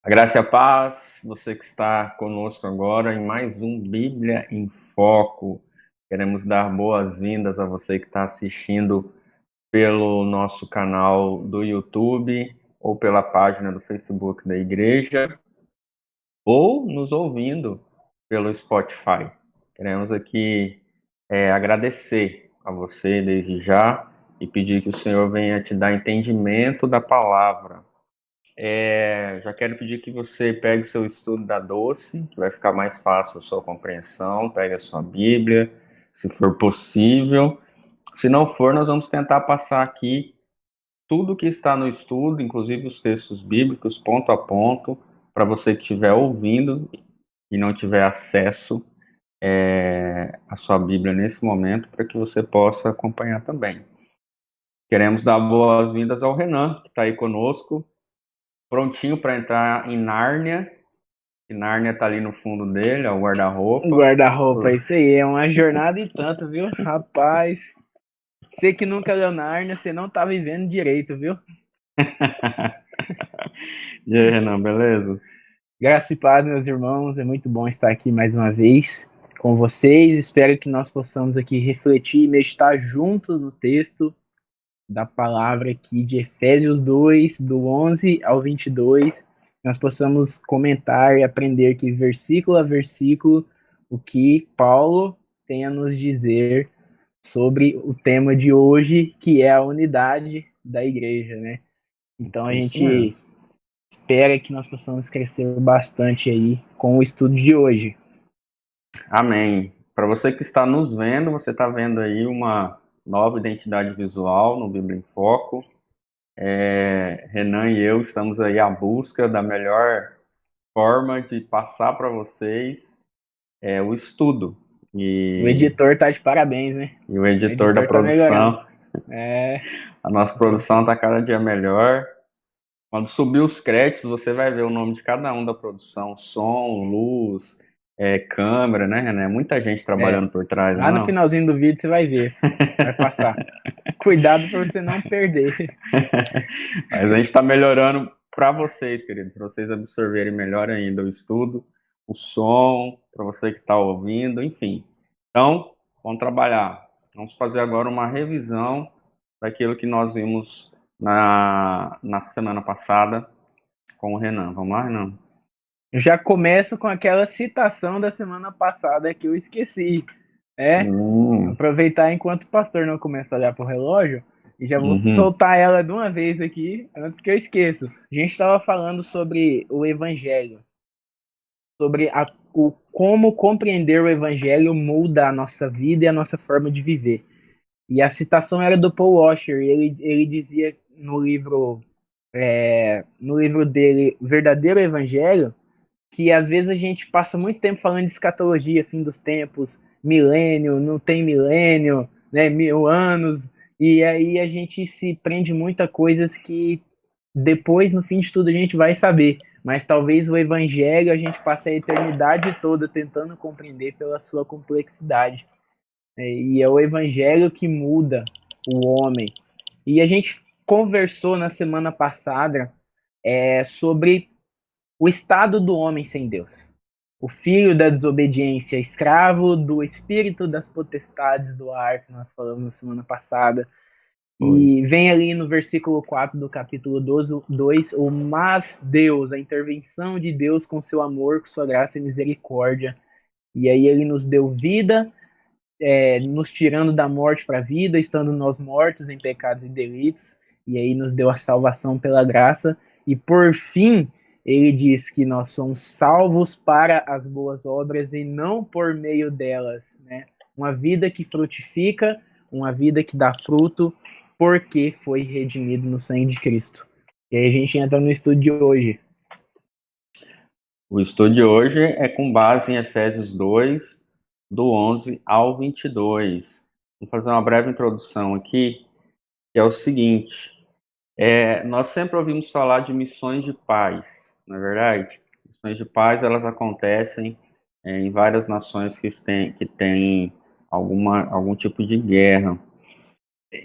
A graça e a paz, você que está conosco agora em mais um Bíblia em Foco. Queremos dar boas-vindas a você que está assistindo pelo nosso canal do YouTube ou pela página do Facebook da igreja ou nos ouvindo pelo Spotify. Queremos aqui agradecer a você desde já e pedir que o Senhor venha te dar entendimento da palavra. Já quero pedir que você pegue o seu estudo da Doce, que vai ficar mais fácil a sua compreensão. Pegue a sua Bíblia, se for possível. Se não for, nós vamos tentar passar aqui tudo que está no estudo, inclusive os textos bíblicos, ponto a ponto, para você que estiver ouvindo e não tiver acesso à sua Bíblia nesse momento, para que você possa acompanhar também. Queremos dar boas-vindas ao Renan, que está aí conosco, prontinho para entrar em Nárnia. E Nárnia tá ali no fundo dele, ó, o guarda-roupa. Guarda-roupa, isso aí, é uma jornada e tanto, viu? Rapaz, você que nunca leu Nárnia, você não tá vivendo direito, viu? E aí, Renan, beleza? Graça e paz, meus irmãos, é muito bom estar aqui mais uma vez com vocês. Espero que nós possamos aqui refletir e meditar juntos no texto da palavra aqui de Efésios 2, do 11 ao 22. Nós possamos comentar e aprender aqui versículo a versículo o que Paulo tem a nos dizer sobre o tema de hoje, que é a unidade da igreja, né? Então a Isso gente mesmo. espera que nós possamos crescer bastante aí com o estudo de hoje. Amém. Para você que está nos vendo, você está vendo aí uma nova identidade visual no Bíblia em Foco. Renan e eu estamos aí à busca da melhor forma de passar para vocês o estudo. O E, editor tá de parabéns, né? e o O editor da editor tá melhorando. produção, É, a nossa produção está cada dia melhor. Quando subir os créditos, você vai ver o nome de cada um da produção, som, luz, câmera, né, Renan? Muita gente é. trabalhando por trás, Lá no não? finalzinho do vídeo você vai ver, vai passar. Cuidado para você não perder. Mas a gente está melhorando para vocês, querido, para vocês absorverem melhor ainda o estudo, o som, para você que está ouvindo, enfim. Então, vamos trabalhar. Vamos fazer agora uma revisão daquilo que nós vimos na semana passada com o Renan. Vamos lá, Renan? Eu já começo com aquela citação da semana passada que eu esqueci. Hum, Aproveitar enquanto o pastor não começa a olhar para o relógio e já vou uhum. soltar ela de uma vez aqui, antes que eu esqueça. A gente estava falando sobre o evangelho, sobre como compreender o evangelho muda a nossa vida e a nossa forma de viver. E a citação era do Paul Washer, e ele dizia no livro dele, Verdadeiro Evangelho, que às vezes a gente passa muito tempo falando de escatologia, fim dos tempos, milênio, não tem milênio, né, 1000 anos, e aí a gente se prende muito a coisas que depois, no fim de tudo, a gente vai saber. Mas talvez o evangelho a gente passe a eternidade toda tentando compreender pela sua complexidade. E é o evangelho que muda o homem. E a gente conversou na semana passada sobre o estado do homem sem Deus. O filho da desobediência, escravo do espírito das potestades do ar, que nós falamos na semana passada. Foi. E vem ali no versículo 4 do capítulo 2, o mas Deus, a intervenção de Deus com seu amor, com sua graça e misericórdia. E aí ele nos deu vida, nos tirando da morte para a vida, estando nós mortos em pecados e delitos, e aí nos deu a salvação pela graça, e por fim, ele diz que nós somos salvos para as boas obras e não por meio delas, né? Uma vida que frutifica, uma vida que dá fruto, porque foi redimido no sangue de Cristo. E aí a gente entra no estudo de hoje. O estudo de hoje é com base em Efésios 2, do 11 ao 22. Vou fazer uma breve introdução aqui, que é o seguinte. Nós sempre ouvimos falar de missões de paz, não é verdade? Missões de paz, elas acontecem em várias nações que têm algum tipo de guerra.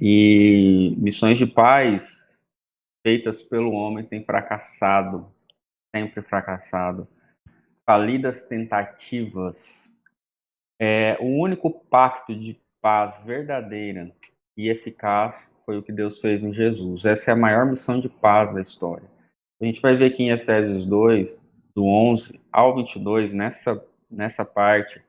E missões de paz feitas pelo homem têm fracassado. sempre fracassado, falidas tentativas. O único pacto de paz verdadeira e eficaz foi o que Deus fez em Jesus. Essa é a maior missão de paz da história. A gente vai ver aqui em Efésios 2, do 11 ao 22, nessa parte,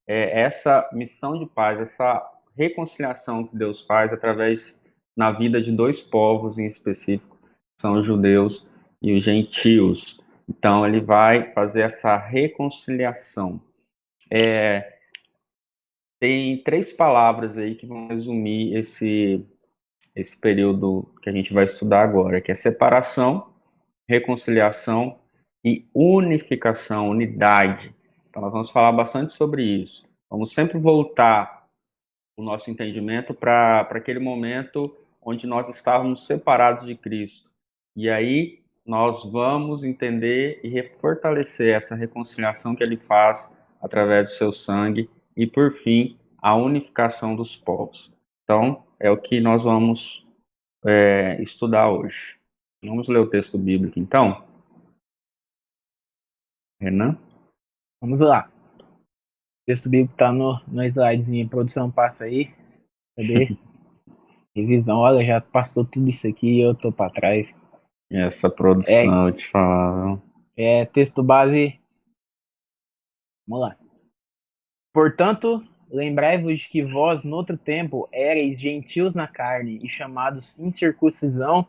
essa missão de paz, essa reconciliação que Deus faz através na vida de dois povos em específico, são os judeus e os gentios. Então, ele vai fazer essa reconciliação. Tem três palavras aí que vão resumir esse período que a gente vai estudar agora, que é separação, reconciliação e unificação, unidade. Então, nós vamos falar bastante sobre isso. Vamos sempre voltar o nosso entendimento para aquele momento onde nós estávamos separados de Cristo. E aí nós vamos entender e refortalecer essa reconciliação que ele faz através do seu sangue e, por fim, a unificação dos povos. Então, é o que nós vamos estudar hoje. Vamos ler o texto bíblico, então? Renan? Vamos lá. O texto bíblico tá no slidezinho. Produção, passa aí. Cadê? Revisão. Olha, já passou tudo isso aqui e eu tô para trás. Essa produção, eu te falava. Texto base. Vamos lá. Portanto, lembrai-vos de que vós, noutro tempo, éreis gentios na carne e chamados incircuncisão,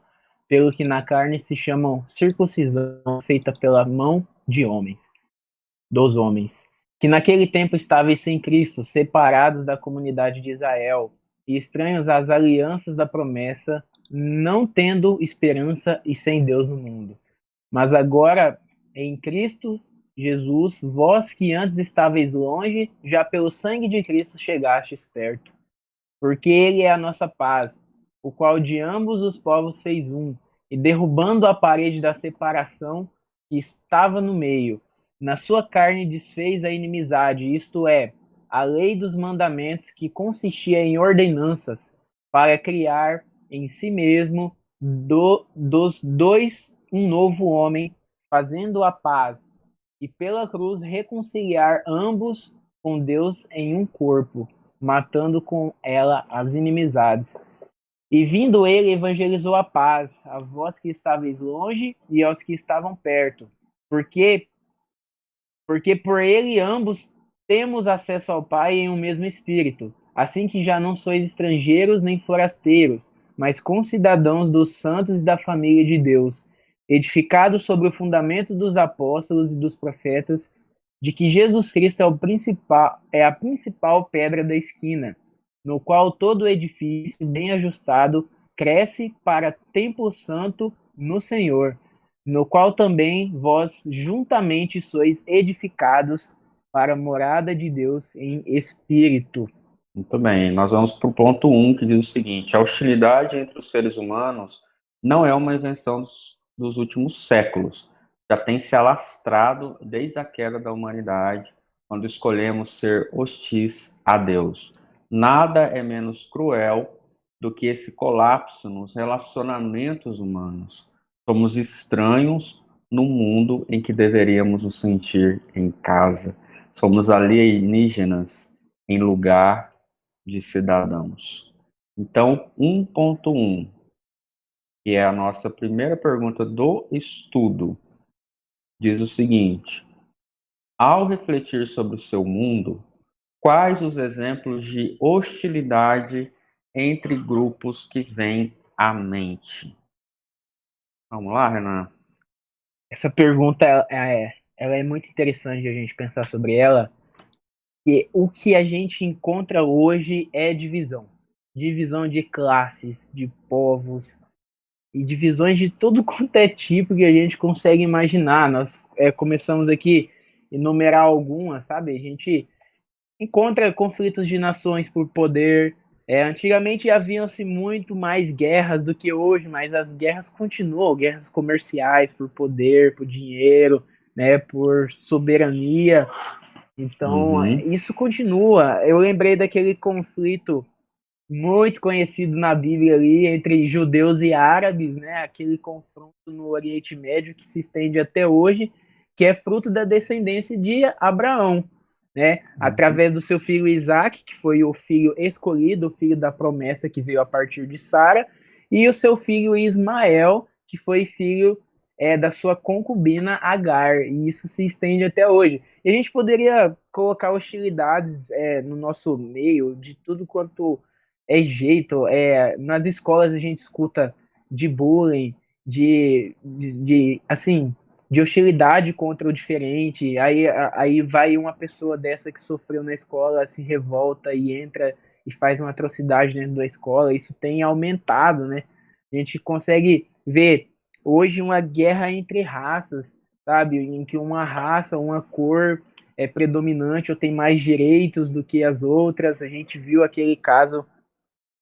pelo que na carne se chamam circuncisão feita pela mão de homens, dos homens, que naquele tempo estáveis sem Cristo, separados da comunidade de Israel e estranhos às alianças da promessa, não tendo esperança e sem Deus no mundo. Mas agora, em Cristo Jesus, vós que antes estáveis longe, já pelo sangue de Cristo chegastes perto. Porque ele é a nossa paz, o qual de ambos os povos fez um, e derrubando a parede da separação que estava no meio, na sua carne desfez a inimizade, isto é, a lei dos mandamentos que consistia em ordenanças, para criar em si mesmo dos dois um novo homem, fazendo a paz, e pela cruz reconciliar ambos com Deus em um corpo, matando com ela as inimizades. E vindo ele, evangelizou a paz, a vós que estáveis longe e aos que estavam perto, porque por ele ambos temos acesso ao Pai em um mesmo Espírito, assim que já não sois estrangeiros nem forasteiros, mas concidadãos dos santos e da família de Deus, edificados sobre o fundamento dos apóstolos e dos profetas, de que Jesus Cristo é a principal pedra da esquina, no qual todo edifício bem ajustado cresce para templo santo no Senhor, no qual também vós juntamente sois edificados para a morada de Deus em espírito. Muito bem, nós vamos para o ponto 1, que diz o seguinte: a hostilidade entre os seres humanos não é uma invenção dos últimos séculos. Já tem se alastrado desde a queda da humanidade, quando escolhemos ser hostis a Deus. Nada é menos cruel do que esse colapso nos relacionamentos humanos. Somos estranhos no mundo em que deveríamos nos sentir em casa. Somos alienígenas em lugar de cidadãos. Então, 1.1, que é a nossa primeira pergunta do estudo, diz o seguinte: ao refletir sobre o seu mundo, quais os exemplos de hostilidade entre grupos que vêm à mente? Vamos lá, Renan? Essa pergunta ela é muito interessante a gente pensar sobre ela, que o que a gente encontra hoje é divisão. Divisão de classes, de povos, e divisões de todo quanto é tipo que a gente consegue imaginar. Nós começamos aqui a enumerar algumas, sabe? A gente encontra conflitos de nações por poder. Antigamente haviam-se muito mais guerras do que hoje, mas as guerras continuam, guerras comerciais por poder, por dinheiro, né, por soberania. Então, isso continua. Eu lembrei daquele conflito muito conhecido na Bíblia ali entre judeus e árabes, né? Aquele confronto no Oriente Médio que se estende até hoje, que é fruto da descendência de Abraão, né? Uhum. Através do seu filho Isaac, que foi o filho escolhido, o filho da promessa que veio a partir de Sara, e o seu filho Ismael, que foi filho da sua concubina Agar, e isso se estende até hoje. E a gente poderia colocar hostilidades no nosso meio de tudo quanto jeito. Nas escolas a gente escuta de bullying, assim, de hostilidade contra o diferente. Aí vai uma pessoa dessa que sofreu na escola, se revolta e entra e faz uma atrocidade dentro da escola. Isso tem aumentado, né? A gente consegue ver hoje uma guerra entre raças, sabe? Em que uma raça, uma cor é predominante ou tem mais direitos do que as outras. A gente viu aquele caso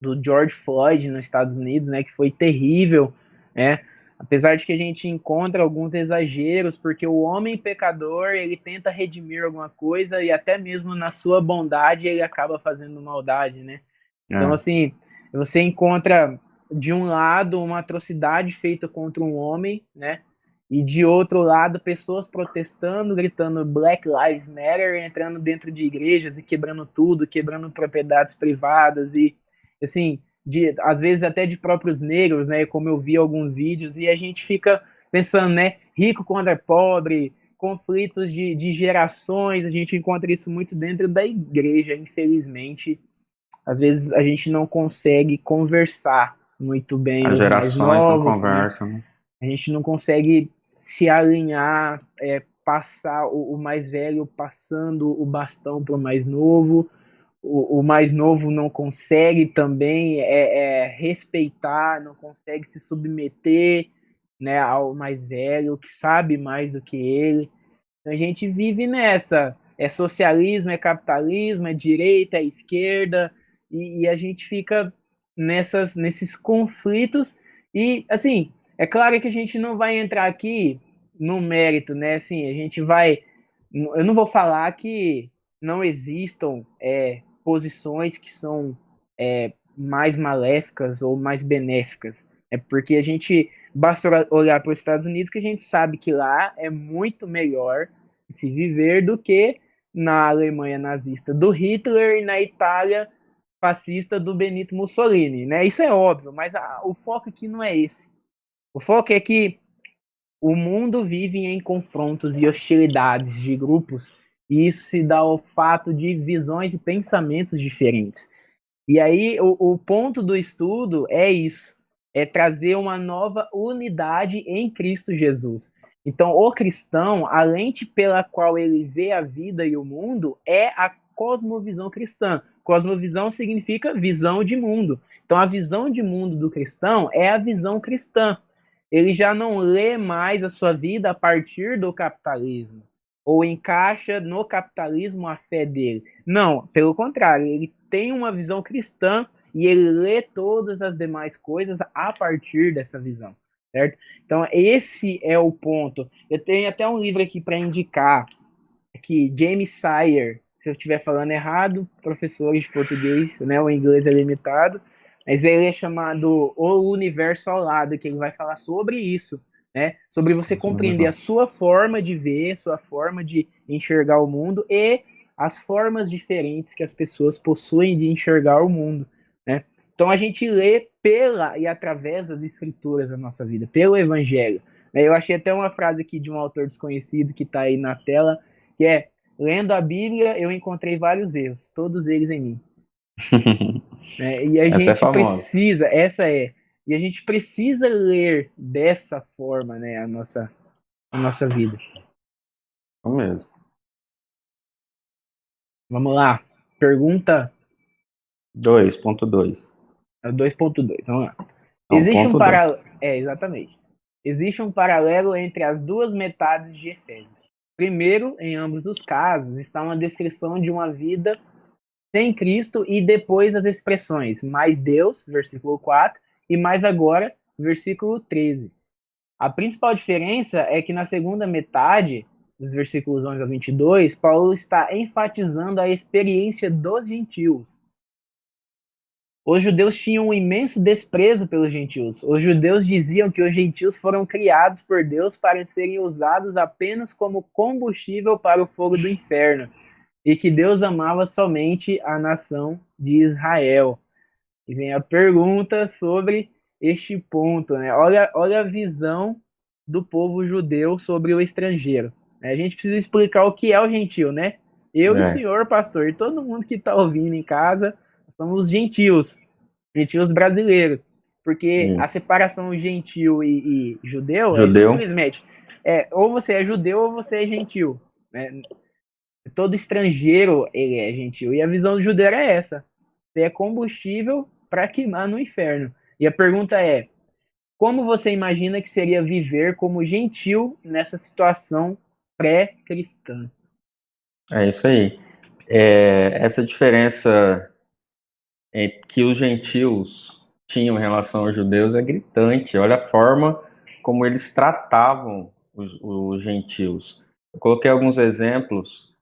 do George Floyd nos Estados Unidos, né, que foi terrível, né? Apesar de que a gente encontra alguns exageros, porque o homem pecador, ele tenta redimir alguma coisa e até mesmo na sua bondade ele acaba fazendo maldade, né? Então, É. assim, você encontra de um lado uma atrocidade feita contra um homem, né? E de outro lado, pessoas protestando, gritando Black Lives Matter, entrando dentro de igrejas e quebrando tudo, quebrando propriedades privadas e, assim, às vezes até de próprios negros, né? Como eu vi alguns vídeos, e a gente fica pensando, né? Rico contra pobre, conflitos de gerações, a gente encontra isso muito dentro da igreja, infelizmente. Às vezes a gente não consegue conversar muito bem As os mais gerações não novos, né? conversam, né? A gente não consegue se alinhar, passar o mais velho passando o bastão para o mais novo. O mais novo não consegue também respeitar, não consegue se submeter, né, ao mais velho, que sabe mais do que ele. Então a gente vive nessa. É socialismo, é capitalismo, é direita, é esquerda, e a gente fica nesses conflitos. E, assim, é claro que a gente não vai entrar aqui no mérito, né? Assim, a gente vai. Eu não vou falar que não existam posições que são mais maléficas ou mais benéficas. É porque a gente basta olhar para os Estados Unidos que a gente sabe que lá é muito melhor se viver do que na Alemanha nazista do Hitler e na Itália fascista do Benito Mussolini, né? Isso é óbvio, mas o foco aqui não é esse. O foco é que o mundo vive em confrontos e hostilidades de grupos, e isso se dá ao fato de visões e pensamentos diferentes. E aí o ponto do estudo é isso, é trazer uma nova unidade em Cristo Jesus. Então, o cristão, a lente pela qual ele vê a vida e o mundo é a cosmovisão cristã. Cosmovisão significa visão de mundo. Então, a visão de mundo do cristão é a visão cristã. Ele já não lê mais a sua vida a partir do capitalismo, ou encaixa no capitalismo a fé dele. Não, pelo contrário, ele tem uma visão cristã e ele lê todas as demais coisas a partir dessa visão, certo? Então, esse é o ponto. Eu tenho até um livro aqui para indicar, que James Sire, se eu estiver falando errado, professor de português, né, o inglês é limitado, mas ele é chamado O Universo ao Lado, que ele vai falar sobre isso, né, sobre você compreender a sua forma de ver, sua forma de enxergar o mundo e as formas diferentes que as pessoas possuem de enxergar o mundo, né? Então a gente lê pela e através das escrituras da nossa vida, pelo Evangelho. Eu achei até uma frase aqui de um autor desconhecido que está aí na tela, que é: lendo a Bíblia eu encontrei vários erros, todos eles em mim. E a Essa é gente famosa. precisa, e a gente precisa ler dessa forma, né, a nossa vida. Isso mesmo. Vamos lá, pergunta 2.2. 2.2, vamos lá. Não, Existe um ponto 2. paralelo, exatamente. Existe um paralelo entre as duas metades de Efésios. Primeiro, em ambos os casos, está uma descrição de uma vida sem Cristo e depois as expressões mais Deus, versículo 4, e mais agora, versículo 13. A principal diferença é que na segunda metade, dos versículos 11 a 22, Paulo está enfatizando a experiência dos gentios. Os judeus tinham um imenso desprezo pelos gentios. Os judeus diziam que os gentios foram criados por Deus para serem usados apenas como combustível para o fogo do inferno, e que Deus amava somente a nação de Israel. E vem a pergunta sobre este ponto, né? Olha a visão do povo judeu sobre o estrangeiro. A gente precisa explicar o que é o gentio, né? Eu e o É, senhor, pastor, e todo mundo que está ouvindo em casa, somos gentios, gentios brasileiros. Porque a isso. separação gentio e judeu é Judeu? simplesmente ou você é judeu ou você é gentio. Né? Todo estrangeiro ele é gentil. E a visão do judeu é essa. Você é combustível para queimar no inferno. E a pergunta é: como você imagina que seria viver como gentil nessa situação pré-cristã? É isso aí. Essa diferença que os gentios tinham em relação aos judeus é gritante. Olha a forma como eles tratavam os gentios. Eu coloquei alguns exemplos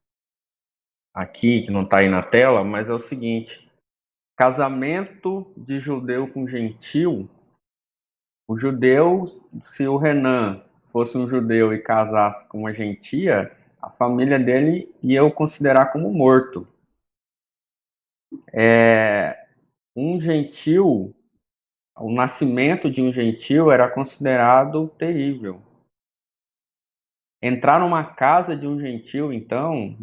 aqui, que não está aí na tela, mas é o seguinte: casamento de judeu com gentil, o judeu, se o Renan fosse um judeu e casasse com uma gentia, a família dele ia o considerar como morto. Um gentil, o nascimento de um gentil era considerado terrível. Entrar numa casa de um gentil, então,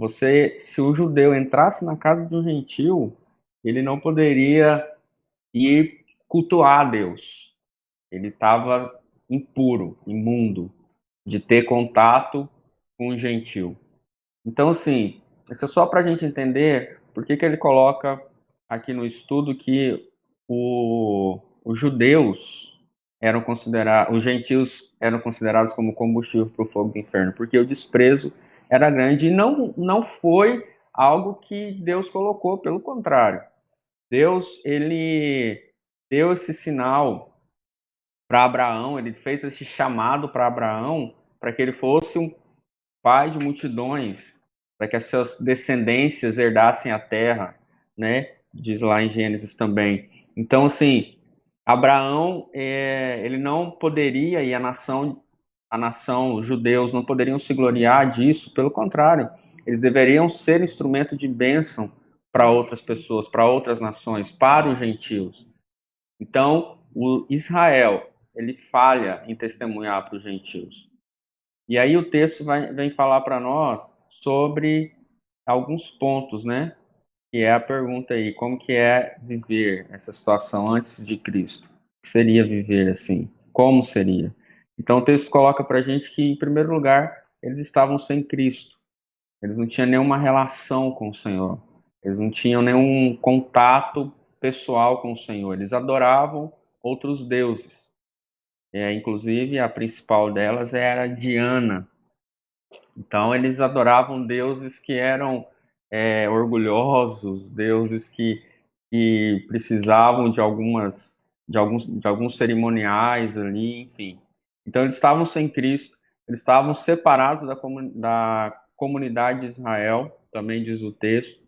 se o judeu entrasse na casa de um gentil, ele não poderia ir cultuar a Deus. Ele estava impuro, imundo, de ter contato com um gentil. Então, assim, isso é só para a gente entender por que ele coloca aqui no estudo que os judeus eram considerados, os gentios eram considerados como combustível para o fogo do inferno, porque o desprezo era grande e não foi algo que Deus colocou, pelo contrário. Deus, ele deu esse sinal para Abraão, ele fez esse chamado para Abraão, para que ele fosse um pai de multidões, para que as suas descendências herdassem a terra, né? Diz lá em Gênesis também. Então, assim, Abraão, ele não poderia, e a nação, os judeus, não poderiam se gloriar disso, pelo contrário, eles deveriam ser instrumento de bênção para outras pessoas, para outras nações, para os gentios. Então, o Israel, ele falha em testemunhar para os gentios. E aí o texto vem falar para nós sobre alguns pontos, né? Que é a pergunta aí, como que é viver essa situação antes de Cristo? O que seria viver assim? Como seria? Então o texto coloca para a gente que, em primeiro lugar, eles estavam sem Cristo. Eles não tinham nenhuma relação com o Senhor. Eles não tinham nenhum contato pessoal com o Senhor. Eles adoravam outros deuses. Inclusive, a principal delas era Diana. Então, eles adoravam deuses que eram orgulhosos, deuses que precisavam de alguns cerimoniais ali, enfim. Então, eles estavam sem Cristo, eles estavam separados da comunidade de Israel, também diz o texto.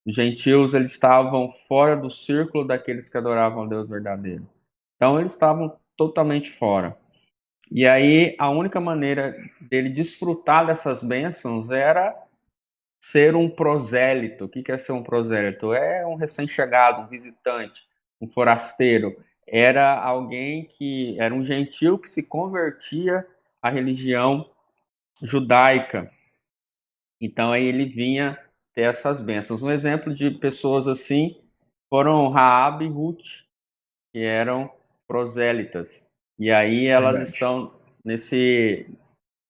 Os gentios, eles estavam fora do círculo daqueles que adoravam a Deus verdadeiro. Então, eles estavam totalmente fora. E aí, a única maneira dele desfrutar dessas bênçãos era ser um prosélito. O que é ser um prosélito? É um recém-chegado, um visitante, um forasteiro. Era alguém que era um gentil que se convertia à religião judaica. Então, aí ele vinha ter essas bênçãos. Um exemplo de pessoas assim foram Raabe e Ruth, que eram prosélitas. E aí elas Verdade. estão nesse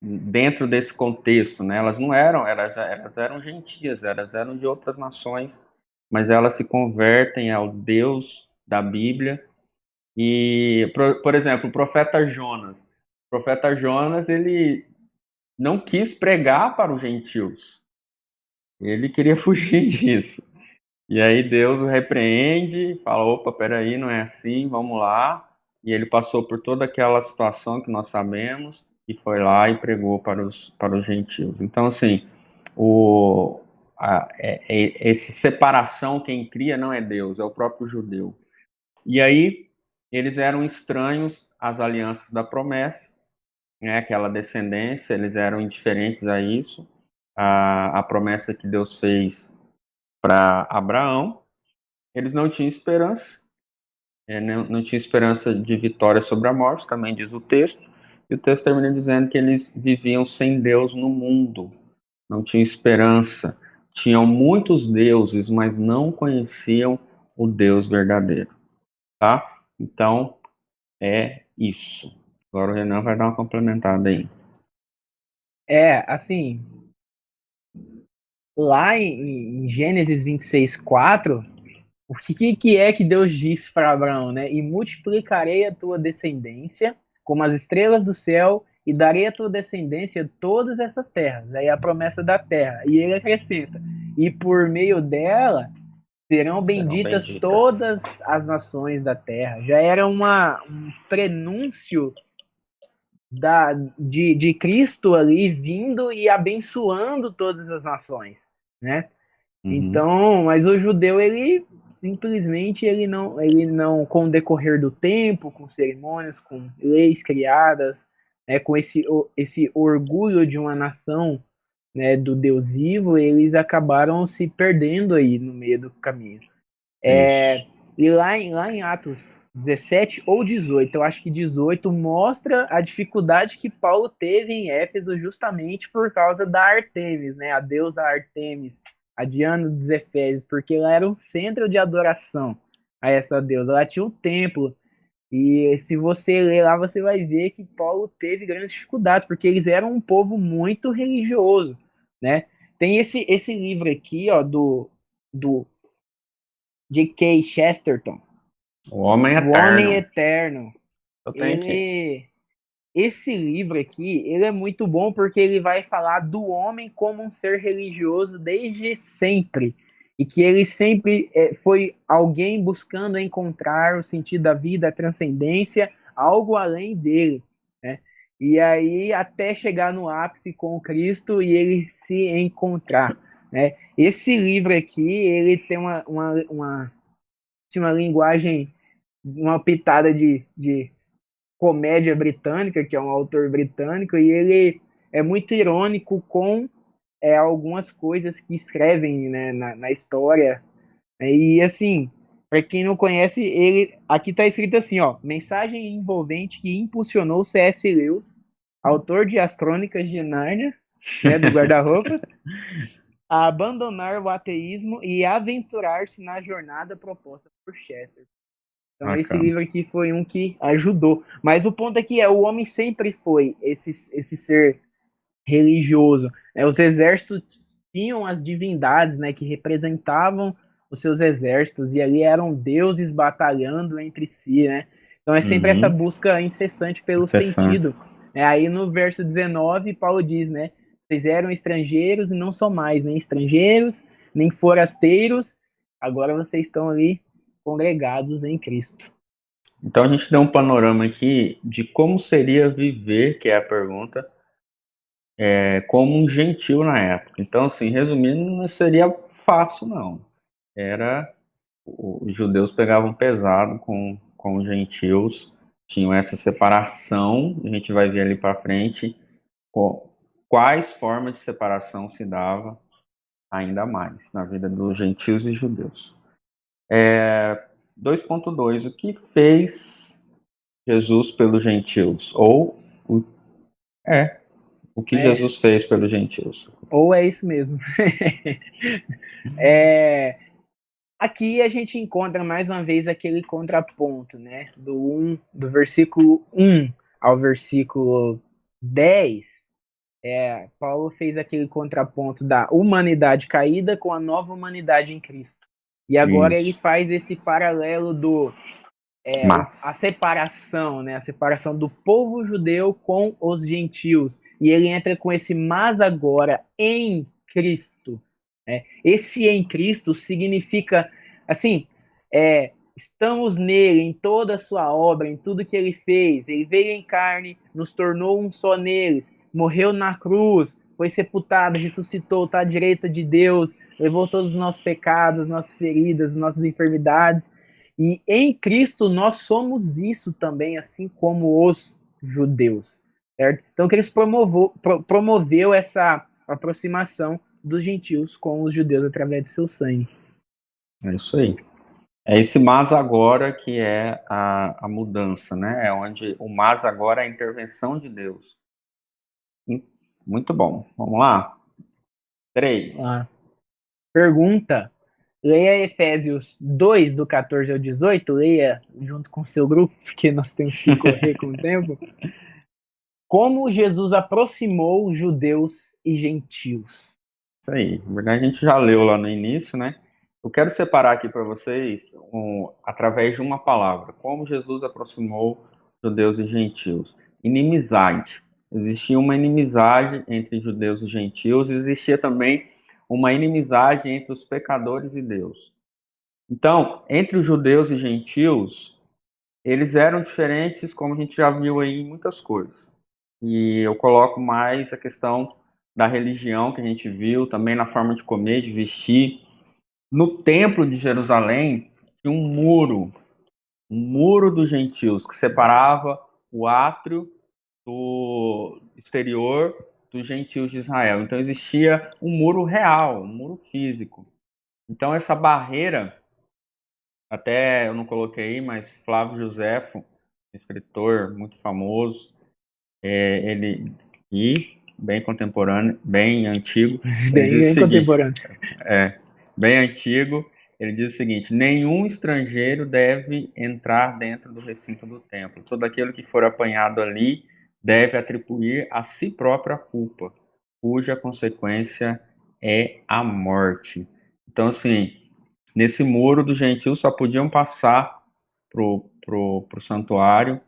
dentro desse contexto, né? Elas não eram, elas eram gentias, elas eram de outras nações, mas elas se convertem ao Deus da Bíblia. E, por exemplo, o profeta Jonas. O profeta Jonas, ele não quis pregar para os gentios. Ele queria fugir disso. E aí Deus o repreende, fala, opa, peraí, não é assim, vamos lá. E ele passou por toda aquela situação que nós sabemos e foi lá e pregou para os gentios. Então, assim, esse separação quem cria não é Deus, é o próprio judeu. E aí, eles eram estranhos às alianças da promessa, né, aquela descendência, eles eram indiferentes a isso, a promessa que Deus fez para Abraão. Eles não tinham esperança, não tinha esperança de vitória sobre a morte, também diz o texto, e o texto termina dizendo que eles viviam sem Deus no mundo, não tinham esperança, tinham muitos deuses, mas não conheciam o Deus verdadeiro, tá? Então, é isso. Agora o Renan vai dar uma complementada aí. Assim, lá em Gênesis 26:4, o que é que Deus disse para Abraão, né? E multiplicarei a tua descendência como as estrelas do céu e darei à tua descendência todas essas terras. Aí a promessa da terra. E ele acrescenta: e por meio dela serão Serão benditas benditas. todas as nações da terra. Já era um prenúncio de Cristo ali vindo e abençoando todas as nações, né? Uhum. Então, mas o judeu, ele simplesmente ele não, com o decorrer do tempo, com cerimônias, com leis criadas, né, com esse orgulho de uma nação, né, do Deus vivo, eles acabaram se perdendo aí no meio do caminho. Isso. E lá em Atos 17 ou 18, eu acho que 18, mostra a dificuldade que Paulo teve em Éfeso justamente por causa da Artemis, né? A deusa Artemis, a Diana dos Efésios, porque ela era um centro de adoração a essa deusa. Ela tinha um templo. E se você ler lá, você vai ver que Paulo teve grandes dificuldades, porque eles eram um povo muito religioso, né? Tem esse livro aqui, ó, do J.K. Chesterton, O homem O Homem eterno. Eterno. Eu tenho aqui. Ele, esse livro aqui, ele é muito bom porque ele vai falar do homem como um ser religioso desde sempre e que ele sempre foi alguém buscando encontrar o sentido da vida, a transcendência, algo além dele, né? E aí até chegar no ápice com Cristo e ele se encontrar, né? Esse livro aqui, ele tem uma linguagem, uma pitada de comédia britânica, que é um autor britânico, e ele é muito irônico com algumas coisas que escrevem, né, na história. E assim, para quem não conhece, ele aqui está escrito assim, ó, mensagem envolvente que impulsionou C.S. Lewis, autor de As Crônicas de Nárnia, né, do guarda-roupa, a abandonar o ateísmo e aventurar-se na jornada proposta por Chester. Então esse Bacana. livro aqui foi um que ajudou. Mas o ponto aqui é, o homem sempre foi esse ser religioso. Né? Os exércitos tinham as divindades, né, que representavam os seus exércitos, e ali eram deuses batalhando entre si, né? Então é sempre essa Uhum. busca incessante pelo Incessante. sentido. Aí no verso 19, Paulo diz, né? Vocês eram estrangeiros e não são mais, nem estrangeiros, nem forasteiros, agora vocês estão ali congregados em Cristo. Então a gente deu um panorama aqui de como seria viver, que é a pergunta, como um gentil na época. Então, assim, resumindo, não seria fácil, não. Era os judeus pegavam pesado com os gentios, tinham essa separação. A gente vai ver ali para frente quais formas de separação se dava ainda mais na vida dos gentios e judeus. 2.2. O que fez Jesus pelos gentios? O, o que É, Jesus fez pelos gentios? ou é isso mesmo. é, Aqui a gente encontra mais uma vez aquele contraponto, né? Do versículo 1 ao versículo 10. Paulo fez aquele contraponto da humanidade caída com a nova humanidade em Cristo. E agora ele Isso. faz esse paralelo a Mas. separação, né? A separação do povo judeu com os gentios. E ele entra com esse mas agora em Cristo. Né? Esse em Cristo significa, assim, estamos nele, em toda a sua obra, em tudo que ele fez. Ele veio em carne, nos tornou um só neles, morreu na cruz, foi sepultado, ressuscitou, está à direita de Deus, levou todos os nossos pecados, as nossas feridas, as nossas enfermidades. E em Cristo nós somos isso também, assim como os judeus, certo? Então Cristo promoveu essa aproximação dos gentios com os judeus através de seu sangue. É isso aí. É esse mas agora que é a mudança, né? É onde o mas agora é a intervenção de Deus. Muito bom. Vamos lá? 3. Pergunta. Leia Efésios 2, do 14 ao 18. Leia junto com seu grupo, porque nós temos que correr com o tempo. Como Jesus aproximou judeus e gentios. Isso aí. Na verdade, a gente já leu lá no início, né? Eu quero separar aqui para vocês, através de uma palavra, como Jesus aproximou judeus e gentios. Inimizade. Existia uma inimizade entre judeus e gentios, existia também uma inimizade entre os pecadores e Deus. Então, entre os judeus e gentios, eles eram diferentes, como a gente já viu aí em muitas coisas. E eu coloco mais a questão da religião que a gente viu, também na forma de comer, de vestir. No templo de Jerusalém tinha um muro dos gentios, que separava o átrio do exterior dos gentios de Israel. Então existia um muro real, um muro físico. Então essa barreira, até eu não coloquei, mas Flávio Josefo, escritor muito famoso, ele e bem contemporâneo, bem antigo, ele diz o seguinte, bem antigo, ele diz o seguinte: nenhum estrangeiro deve entrar dentro do recinto do templo. Todo aquele que for apanhado ali deve atribuir a si própria a culpa, cuja consequência é a morte. Então, assim, nesse muro dos gentios só podiam passar pro santuário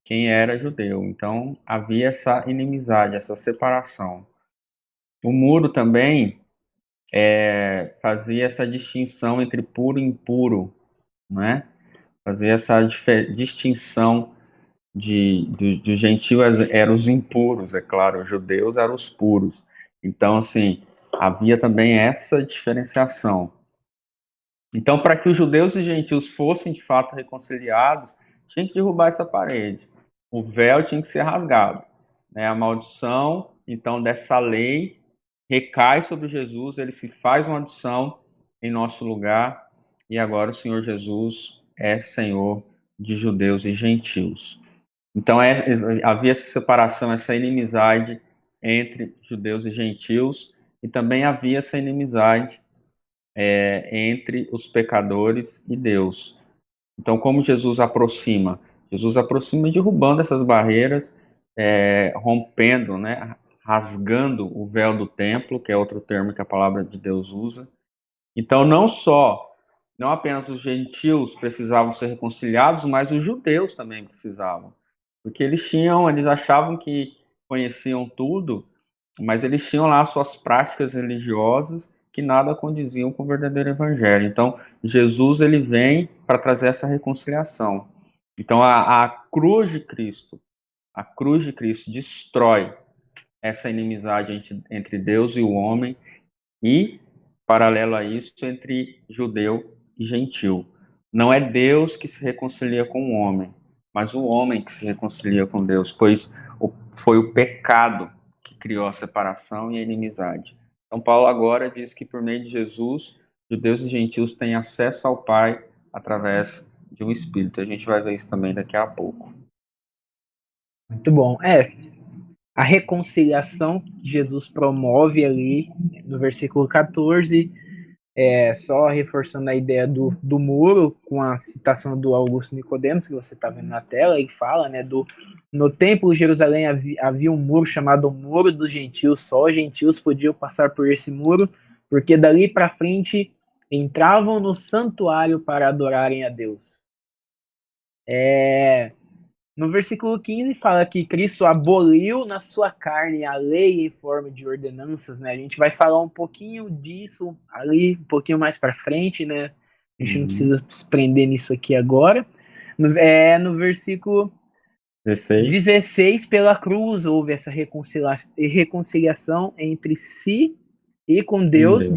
quem era judeu. Então, havia essa inimizade, essa separação. O muro também fazia essa distinção entre puro e impuro, né? Fazia essa distinção de gentio eram os impuros, é claro, os judeus eram os puros. Então, assim, havia também essa diferenciação. Então, para que os judeus e gentios fossem de fato reconciliados, tinha que derrubar essa parede. O véu tinha que ser rasgado, né? A maldição, então, dessa lei recai sobre Jesus, ele se faz maldição em nosso lugar, e agora o Senhor Jesus é Senhor de judeus e gentios. Então havia essa separação, essa inimizade entre judeus e gentios, e também havia essa inimizade entre os pecadores e Deus. Então, como Jesus aproxima? Jesus aproxima derrubando essas barreiras, rompendo, né, rasgando o véu do templo, que é outro termo que a palavra de Deus usa. Então, não apenas os gentios precisavam ser reconciliados, mas os judeus também precisavam. Porque eles achavam que conheciam tudo, mas eles tinham lá suas práticas religiosas que nada condiziam com o verdadeiro evangelho. Então, Jesus ele vem para trazer essa reconciliação. Então, a cruz de Cristo destrói essa inimizade entre Deus e o homem e, paralelo a isso, entre judeu e gentil. Não é Deus que se reconcilia com o homem, mas o homem que se reconcilia com Deus, pois foi o pecado que criou a separação e a inimizade. Então, Paulo agora diz que por meio de Jesus, judeus e gentios têm acesso ao Pai através de um Espírito. A gente vai ver isso também daqui a pouco. Muito bom. A reconciliação que Jesus promove ali no versículo 14, só reforçando a ideia do muro, com a citação do Augusto Nicodemos, que você está vendo na tela, ele fala, né, no templo de Jerusalém havia um muro chamado Muro dos Gentios, só os gentios podiam passar por esse muro, porque dali para frente entravam no santuário para adorarem a Deus. No versículo 15 fala que Cristo aboliu na sua carne a lei em forma de ordenanças, né? A gente vai falar um pouquinho disso ali, um pouquinho mais para frente, né? A gente não precisa se prender nisso aqui agora. No versículo 16, pela cruz houve essa reconciliação entre si e com Deus,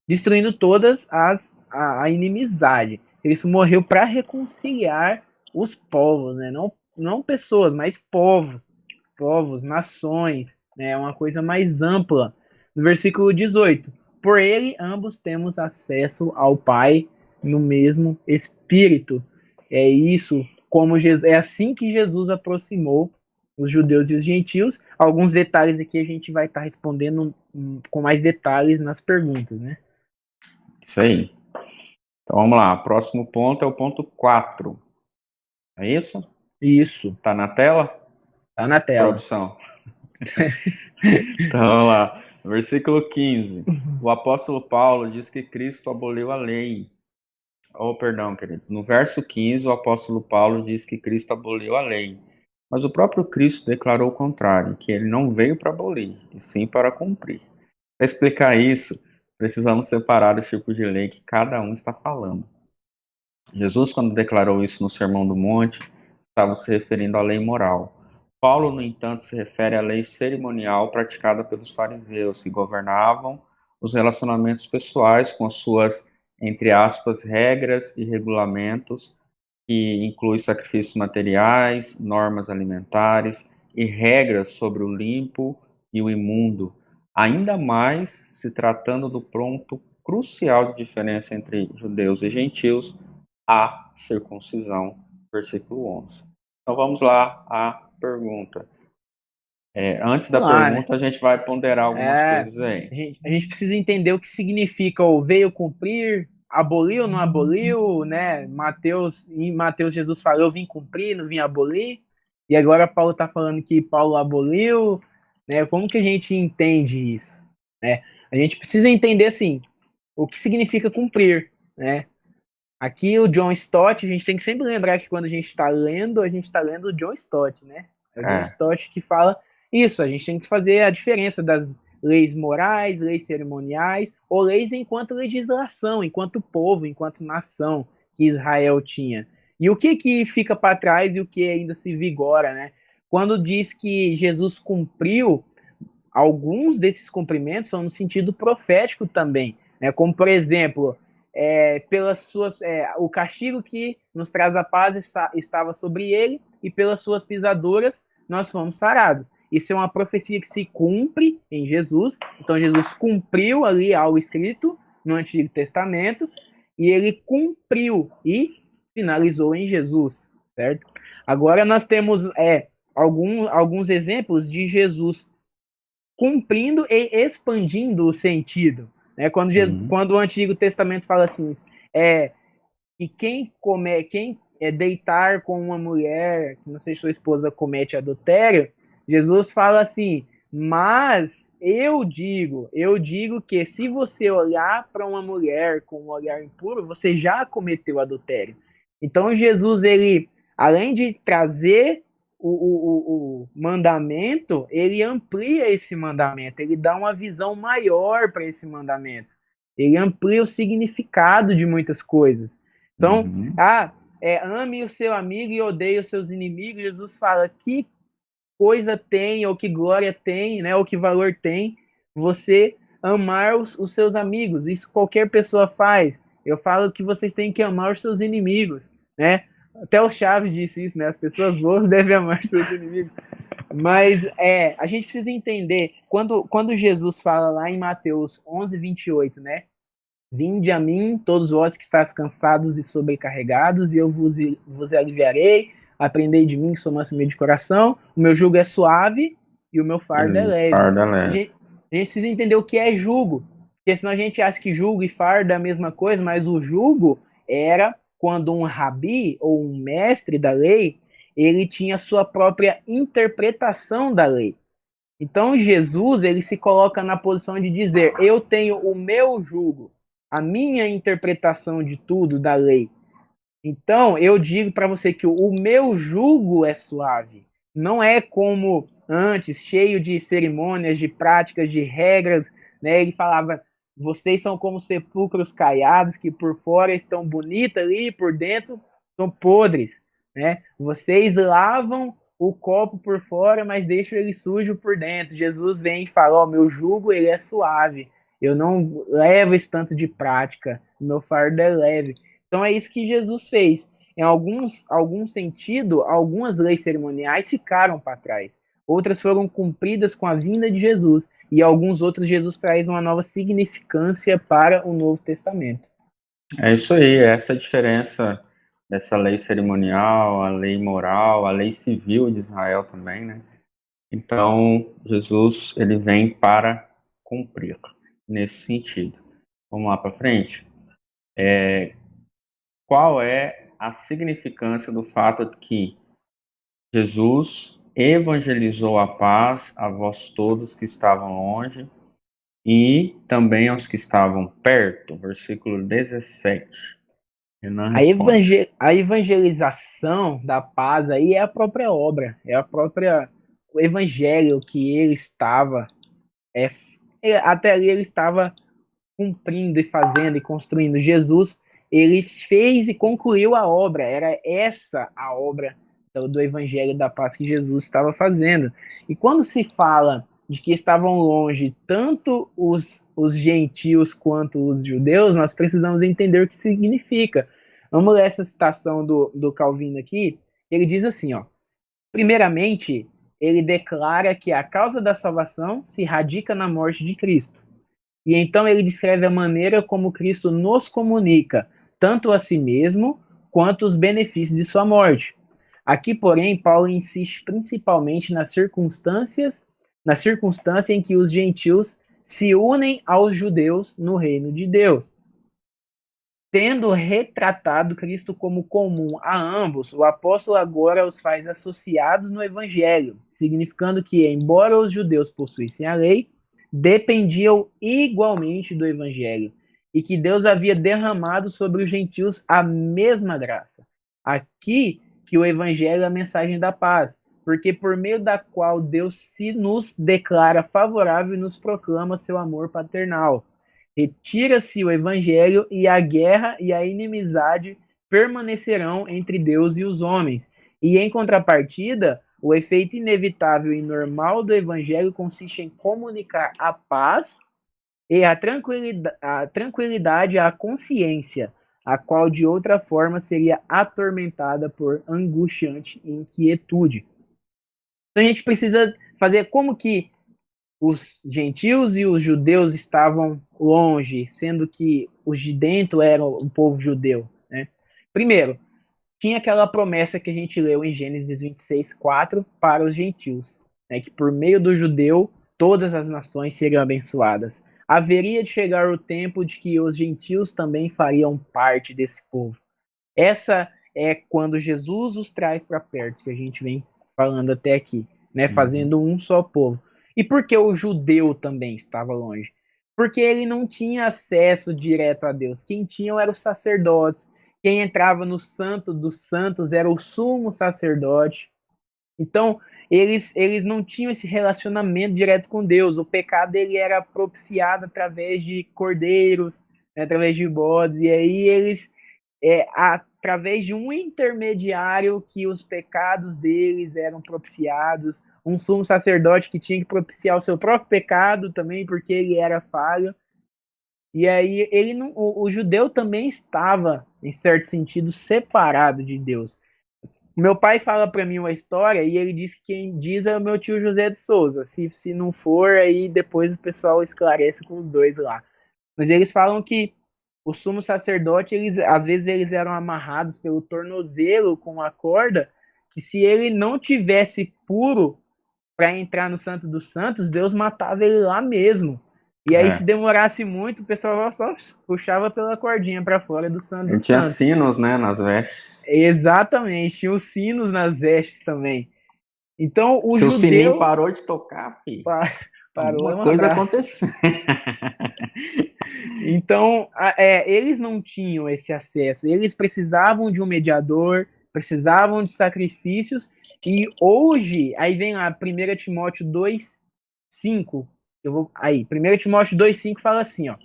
destruindo todas a inimizade. Cristo morreu para reconciliar os povos, né? Não pessoas, mas povos, nações, né? É uma coisa mais ampla. No versículo 18: por ele ambos temos acesso ao Pai no mesmo Espírito. É isso, como Jesus, é assim que Jesus aproximou os judeus e os gentios. Alguns detalhes aqui a gente vai estar respondendo com mais detalhes nas perguntas, né? Isso aí. Então vamos lá, próximo ponto é o ponto 4. É isso? Isso. Tá na tela? Tá na tela. Produção. Então vamos lá. Versículo 15. O apóstolo Paulo diz que Cristo aboliu a lei. Oh, perdão, queridos. No verso 15, o apóstolo Paulo diz que Cristo aboliu a lei. Mas o próprio Cristo declarou o contrário, que ele não veio para abolir, e sim para cumprir. Para explicar isso, precisamos separar o tipo de lei que cada um está falando. Jesus, quando declarou isso no Sermão do Monte, estava se referindo à lei moral. Paulo, no entanto, se refere à lei cerimonial praticada pelos fariseus, que governavam os relacionamentos pessoais com as suas, entre aspas, regras e regulamentos, que inclui sacrifícios materiais, normas alimentares e regras sobre o limpo e o imundo, ainda mais se tratando do ponto crucial de diferença entre judeus e gentios, a circuncisão, versículo 11. Então vamos lá à pergunta. Antes da Vamos lá, né? pergunta, a gente vai ponderar algumas coisas aí. A gente precisa entender o que significa o veio cumprir, aboliu, não aboliu, né? Em Mateus Jesus falou, eu vim cumprir, não vim abolir. E agora Paulo está falando que Paulo aboliu, né? Como que a gente entende isso, né? A gente precisa entender, assim, o que significa cumprir, né? Aqui o John Stott, a gente tem que sempre lembrar que quando a gente está lendo o John Stott, né? É o John Stott que fala isso, a gente tem que fazer a diferença das leis morais, leis cerimoniais, ou leis enquanto legislação, enquanto povo, enquanto nação que Israel tinha. E o que fica para trás e o que ainda se vigora, né? Quando diz que Jesus cumpriu, alguns desses cumprimentos são no sentido profético também, né? Como, por exemplo, o castigo que nos traz a paz estava sobre ele, e pelas suas pisaduras nós fomos sarados. Isso é uma profecia que se cumpre em Jesus. Então Jesus cumpriu ali algo escrito no Antigo Testamento, e ele cumpriu e finalizou em Jesus, certo? Agora nós temos alguns exemplos de Jesus cumprindo e expandindo o sentido. Né? Quando o Antigo Testamento fala assim, que quem deitar com uma mulher, que não seja sua esposa, comete adultério, Jesus fala assim, mas eu digo que se você olhar para uma mulher com um olhar impuro, você já cometeu adultério. Então Jesus, ele, além de trazer o mandamento, ele amplia esse mandamento, ele dá uma visão maior para esse mandamento, ele amplia o significado de muitas coisas. Então, ame o seu amigo e odeie os seus inimigos. Jesus fala, que coisa tem, ou que glória tem, né, ou que valor tem você amar os seus amigos. Isso qualquer pessoa faz. Eu falo que vocês têm que amar os seus inimigos, né? Até o Chaves disse isso, né? As pessoas boas devem amar seus inimigos. Mas a gente precisa entender, quando Jesus fala lá em Mateus 11:28, né? Vinde a mim, todos vós que estáis cansados e sobrecarregados, e eu vos aliviarei. Aprendei de mim, que sou manso e humilde de coração. O meu jugo é suave e o meu fardo é leve. Fardo é leve. A gente precisa entender o que é jugo, porque senão a gente acha que jugo e fardo é a mesma coisa, mas o jugo era quando um rabi ou um mestre da lei, ele tinha sua própria interpretação da lei. Então Jesus, ele se coloca na posição de dizer, eu tenho o meu jugo, a minha interpretação de tudo da lei. Então, eu digo para você que o meu jugo é suave. Não é como antes, cheio de cerimônias, de práticas, de regras, né? Ele falava, vocês são como sepulcros caiados, que por fora estão bonitos ali, e por dentro são podres, né? Vocês lavam o copo por fora, mas deixam ele sujo por dentro. Jesus vem e fala, ó, meu jugo, ele é suave. Eu não levo esse tanto de prática, meu fardo é leve. Então é isso que Jesus fez. Em algum sentido, algumas leis cerimoniais ficaram para trás. Outras foram cumpridas com a vinda de Jesus. E alguns outros, Jesus traz uma nova significância para o Novo Testamento. É isso aí, essa é a diferença dessa lei cerimonial, a lei moral, a lei civil de Israel também, né? Então, Jesus, ele vem para cumprir nesse sentido. Vamos lá para frente? Qual é a significância do fato de que Jesus evangelizou a paz a vós todos que estavam longe e também aos que estavam perto? Versículo 17. Renan responde. A evangelização da paz aí é a própria obra, o evangelho que ele estava, até ali ele estava cumprindo e fazendo e construindo. Jesus, ele fez e concluiu a obra, era essa a obra do evangelho da paz que Jesus estava fazendo. E quando se fala de que estavam longe tanto os gentios quanto os judeus, nós precisamos entender o que significa. Vamos ler essa citação do Calvino aqui. Ele diz assim, ó: primeiramente, ele declara que a causa da salvação se radica na morte de Cristo. E então ele descreve a maneira como Cristo nos comunica, tanto a si mesmo, quanto os benefícios de sua morte. Aqui, porém, Paulo insiste principalmente na circunstância em que os gentios se unem aos judeus no reino de Deus. Tendo retratado Cristo como comum a ambos, o apóstolo agora os faz associados no evangelho, significando que, embora os judeus possuíssem a lei, dependiam igualmente do evangelho, e que Deus havia derramado sobre os gentios a mesma graça. Aqui que o evangelho é a mensagem da paz, porque por meio da qual Deus se nos declara favorável e nos proclama seu amor paternal. Retira-se o evangelho e a guerra e a inimizade permanecerão entre Deus e os homens. E em contrapartida, o efeito inevitável e normal do evangelho consiste em comunicar a paz e a tranquilidade à consciência, a qual de outra forma seria atormentada por angustiante inquietude. Então a gente precisa fazer como que os gentios e os judeus estavam longe, sendo que os de dentro eram o povo judeu, né? Primeiro, tinha aquela promessa que a gente leu em Gênesis 26:4 para os gentios, né, que por meio do judeu todas as nações seriam abençoadas. Haveria de chegar o tempo de que os gentios também fariam parte desse povo. Essa é quando Jesus os traz para perto, que a gente vem falando até aqui, né, fazendo um só povo. E por que o judeu também estava longe? Porque ele não tinha acesso direto a Deus. Quem tinha eram os sacerdotes. Quem entrava no Santo dos Santos era o sumo sacerdote. Então, eles não tinham esse relacionamento direto com Deus. O pecado ele era propiciado através de cordeiros, né, através de bodes. E aí eles, através de um intermediário que os pecados deles eram propiciados, um sumo sacerdote que tinha que propiciar o seu próprio pecado também, porque ele era falho. E aí ele não, o judeu também estava, em certo sentido, separado de Deus. Meu pai fala para mim uma história e ele diz que quem diz é o meu tio José de Souza. Se não for, aí depois o pessoal esclarece com os dois lá. Mas eles falam que o sumo sacerdote, às vezes eles eram amarrados pelo tornozelo com a corda, que se ele não tivesse puro para entrar no Santo dos Santos, Deus matava ele lá mesmo. E aí, se demorasse muito, o pessoal só puxava pela cordinha para fora do Santo dos Tinha Santos. sinos, né, nas vestes. Exatamente, tinha os sinos nas vestes também. Então, o Se judeu... o sininho parou de tocar, filho, parou, alguma coisa aconteceu. Então, eles não tinham esse acesso. Eles precisavam de um mediador, precisavam de sacrifícios. E hoje, aí vem lá, 1 Timóteo 2:5. 1 Timóteo 2:5 fala assim, ó: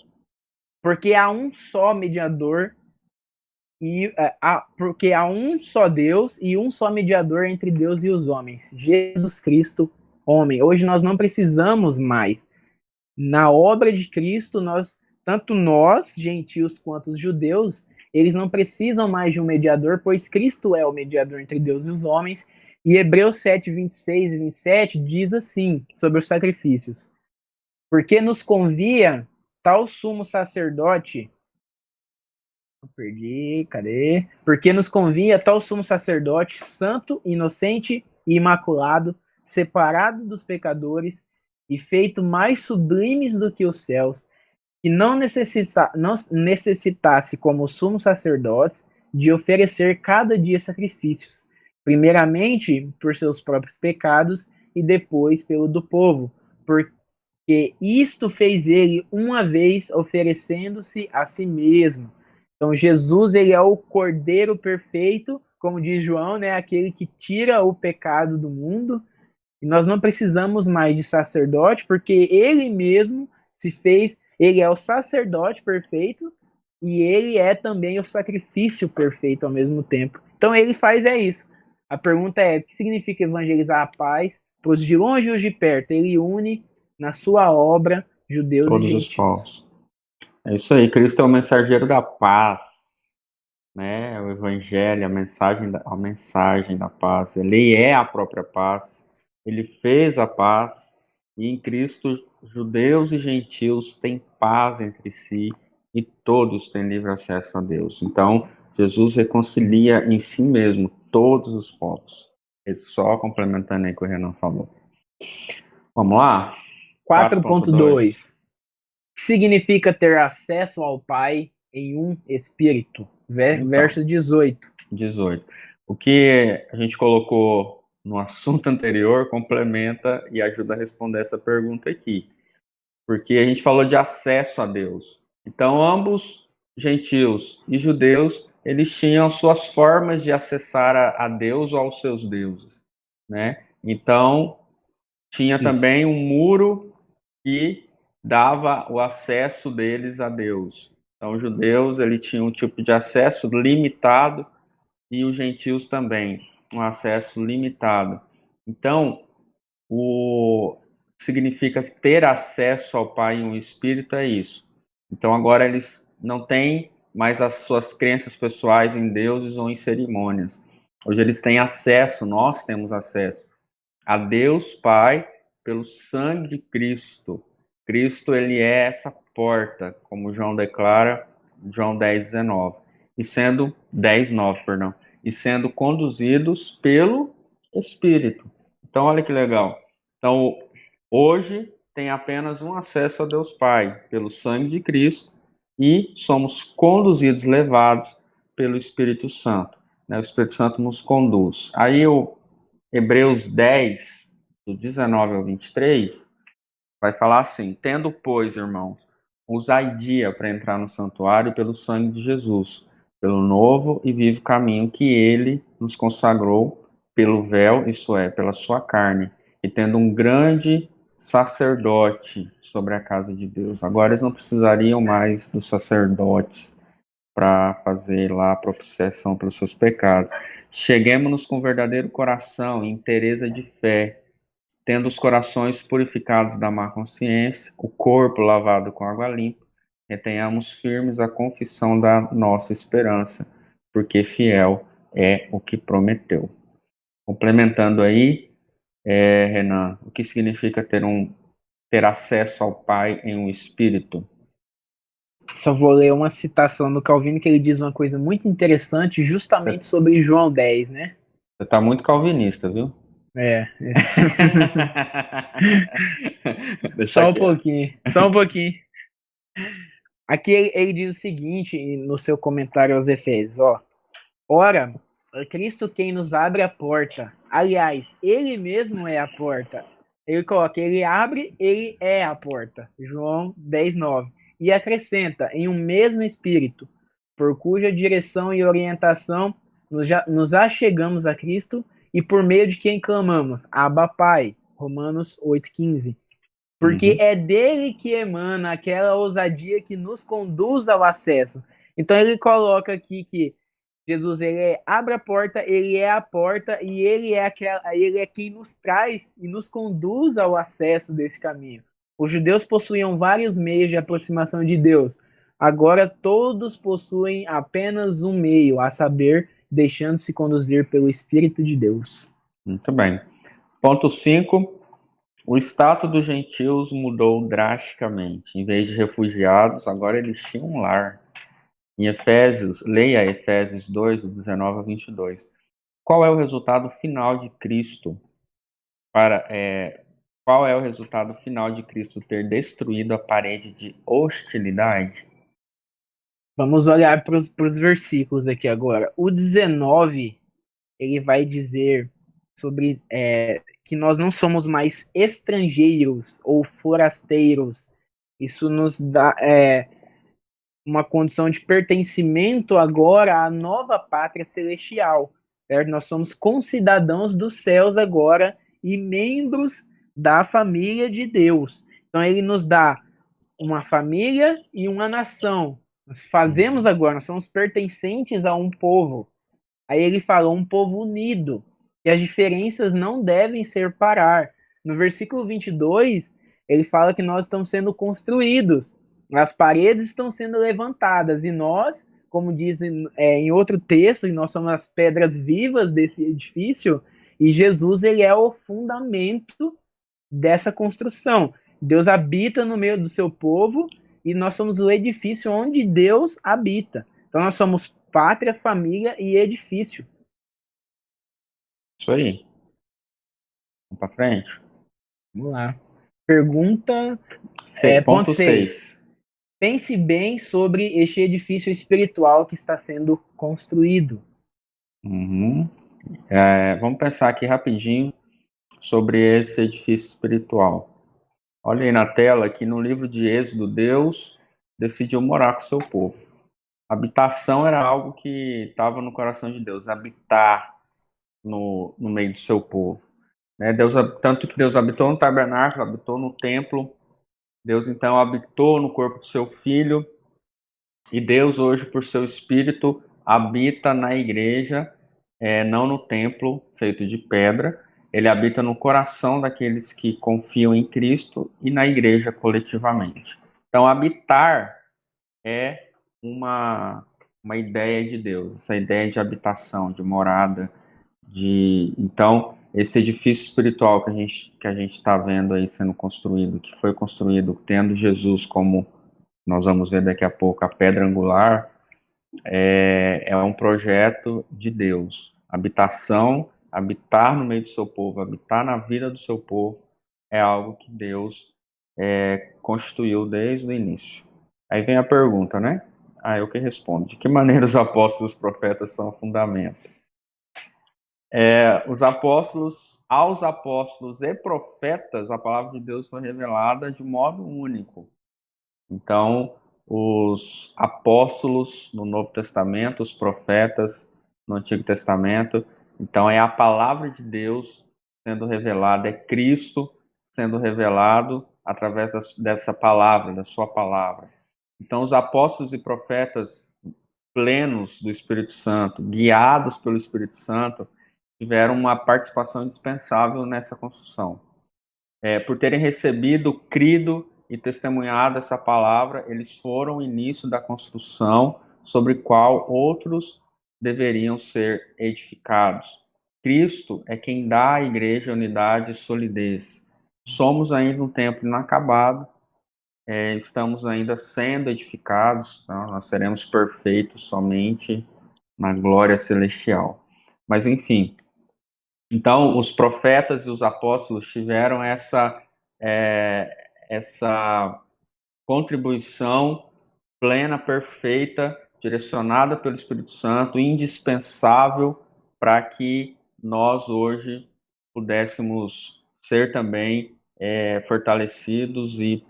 porque há um só mediador porque há um só Deus e um só mediador entre Deus e os homens, Jesus Cristo, homem. Hoje nós não precisamos mais. Na obra de Cristo, tanto nós, gentios, quanto os judeus, eles não precisam mais de um mediador, pois Cristo é o mediador entre Deus e os homens. E Hebreus 7, 26 e 27 diz assim, sobre os sacrifícios: porque nos convia tal sumo sacerdote. Perdi, cadê? Porque nos convia tal sumo sacerdote, santo, inocente e imaculado, separado dos pecadores e feito mais sublimes do que os céus, que não necessitasse, como sumos sacerdotes, de oferecer cada dia sacrifícios, primeiramente por seus próprios pecados e depois pelo do povo, porque isto fez ele uma vez, oferecendo-se a si mesmo. Então Jesus, ele é o Cordeiro perfeito, como diz João, né, aquele que tira o pecado do mundo. E nós não precisamos mais de sacerdote, porque ele mesmo se fez, ele é o sacerdote perfeito e ele é também o sacrifício perfeito ao mesmo tempo. Então ele faz isso. A pergunta é: o que significa evangelizar a paz para os de longe e os de perto? Ele une na sua obra judeus Todos e os gentios. povos. É isso aí, Cristo é o mensageiro da paz, né? O evangelho, a mensagem da paz. Ele é a própria paz. Ele fez a paz e em Cristo judeus e gentios têm paz entre si e todos têm livre acesso a Deus. Então, Jesus reconcilia em si mesmo todos os povos. E só complementando aí o que o Renan falou. Vamos lá? 4.2. Que significa ter acesso ao Pai em um espírito? Verso 18. 18. O que a gente colocou no assunto anterior complementa e ajuda a responder essa pergunta aqui. Porque a gente falou de acesso a Deus. Então, ambos, gentios e judeus, eles tinham suas formas de acessar a Deus ou aos seus deuses, né? Então, tinha também um muro que dava o acesso deles a Deus. Então, os judeus, ele tinha um tipo de acesso limitado e os gentios também, um acesso limitado. Então, o que significa ter acesso ao Pai em um espírito é isso. Então, agora eles não têm mais as suas crenças pessoais em deuses ou em cerimônias. Hoje eles têm acesso, nós temos acesso a Deus Pai pelo sangue de Cristo. Cristo, ele é essa porta, como João declara, João 10:19, e sendo 10:9, perdão, e sendo conduzidos pelo Espírito. Então, olha que legal. Então, hoje tem apenas um acesso a Deus Pai, pelo sangue de Cristo, e somos conduzidos, levados pelo Espírito Santo. Né? O Espírito Santo nos conduz. Aí o Hebreus 10, do 19 ao 23, vai falar assim: tendo, pois, irmãos, ousadia para entrar no santuário pelo sangue de Jesus, pelo novo e vivo caminho que ele nos consagrou pelo véu, isso é, pela sua carne, e tendo um grande sacerdote sobre a casa de Deus. Agora eles não precisariam mais dos sacerdotes para fazer lá a propiciação pelos seus pecados. Cheguemos-nos com verdadeiro coração e inteireza de fé, tendo os corações purificados da má consciência, o corpo lavado com água limpa, retenhamos firmes a confissão da nossa esperança, porque fiel é o que prometeu. Complementando aí, Renan, o que significa ter acesso ao Pai em um espírito? Só vou ler uma citação do Calvino que ele diz uma coisa muito interessante justamente sobre João 10, né? Você está muito calvinista, viu? É. Deixa Só um quieto. pouquinho, só um pouquinho. Aqui ele diz o seguinte no seu comentário aos Efésios, ó. Ora, é Cristo quem nos abre a porta. Aliás, ele mesmo é a porta. Ele coloca, ele abre, ele é a porta. João 10:9. E acrescenta, em um mesmo espírito, por cuja direção e orientação nos achegamos a Cristo e por meio de quem clamamos, Abba Pai. Romanos 8:15. Porque é dele que emana aquela ousadia que nos conduz ao acesso. Então ele coloca aqui que Jesus, ele abre a porta, ele é a porta e ele é quem nos traz e nos conduz ao acesso desse caminho. Os judeus possuíam vários meios de aproximação de Deus, Agora todos possuem apenas um meio, a saber, deixando-se conduzir pelo Espírito de Deus. Muito bem. Ponto 5. O status dos gentios mudou drasticamente. Em vez de refugiados, agora eles tinham um lar. Em Efésios, leia Efésios 2, do 19 a 22. Qual é o resultado final de Cristo qual é o resultado final de Cristo ter destruído a parede de hostilidade? Vamos olhar para os versículos aqui agora. O 19, ele vai dizer sobre que nós não somos mais estrangeiros ou forasteiros. Isso nos dá uma condição de pertencimento agora à nova pátria celestial. Certo? Nós somos concidadãos dos céus agora e membros da família de Deus. Então ele nos dá uma família e uma nação. Nós fazemos agora, nós somos pertencentes a um povo. Aí ele fala, um povo unido, e as diferenças não devem separar. No versículo 22, ele fala que nós estamos sendo construídos, as paredes estão sendo levantadas, e nós, como diz em outro texto, nós somos as pedras vivas desse edifício, e Jesus ele é o fundamento dessa construção. Deus habita no meio do seu povo, e nós somos o edifício onde Deus habita. Então nós somos pátria, família e edifício. Isso aí. Vamos para frente. Vamos lá. Pergunta Ponto ponto 6. 6. Pense bem sobre este edifício espiritual que está sendo construído. Vamos pensar aqui rapidinho sobre esse edifício espiritual. Olha aí na tela que no livro de Êxodo, Deus decidiu morar com o seu povo. Habitação era algo que estava no coração de Deus, habitar no meio do seu povo. Né? Tanto que Deus habitou no tabernáculo, habitou no templo, Deus então habitou no corpo do seu filho, e Deus hoje, por seu Espírito, habita na igreja, não no templo feito de pedra, ele habita no coração daqueles que confiam em Cristo e na igreja coletivamente. Então, habitar é uma ideia de Deus, essa ideia de habitação, de morada, então esse edifício espiritual que a gente está vendo aí sendo construído, que foi construído tendo Jesus como nós vamos ver daqui a pouco a pedra angular, é um projeto de Deus. Habitação, habitar no meio do seu povo, habitar na vida do seu povo é algo que Deus constituiu desde o início. Aí vem a pergunta, né? Eu que respondo. De que maneira os apóstolos e os profetas são o fundamento? Aos apóstolos e profetas, a palavra de Deus foi revelada de modo único. Então, os apóstolos no Novo Testamento, os profetas no Antigo Testamento, então é a palavra de Deus sendo revelada, é Cristo sendo revelado através dessa palavra, da sua palavra. Então, os apóstolos e profetas plenos do Espírito Santo, guiados pelo Espírito Santo, tiveram uma participação indispensável nessa construção. Por terem recebido, crido e testemunhado essa palavra, eles foram o início da construção sobre qual outros deveriam ser edificados. Cristo é quem dá à igreja unidade e solidez. Somos ainda um templo inacabado, estamos ainda sendo edificados, tá? Nós seremos perfeitos somente na glória celestial. Mas, enfim, então os profetas e os apóstolos tiveram essa contribuição plena, perfeita, direcionada pelo Espírito Santo, indispensável para que nós hoje pudéssemos ser também fortalecidos e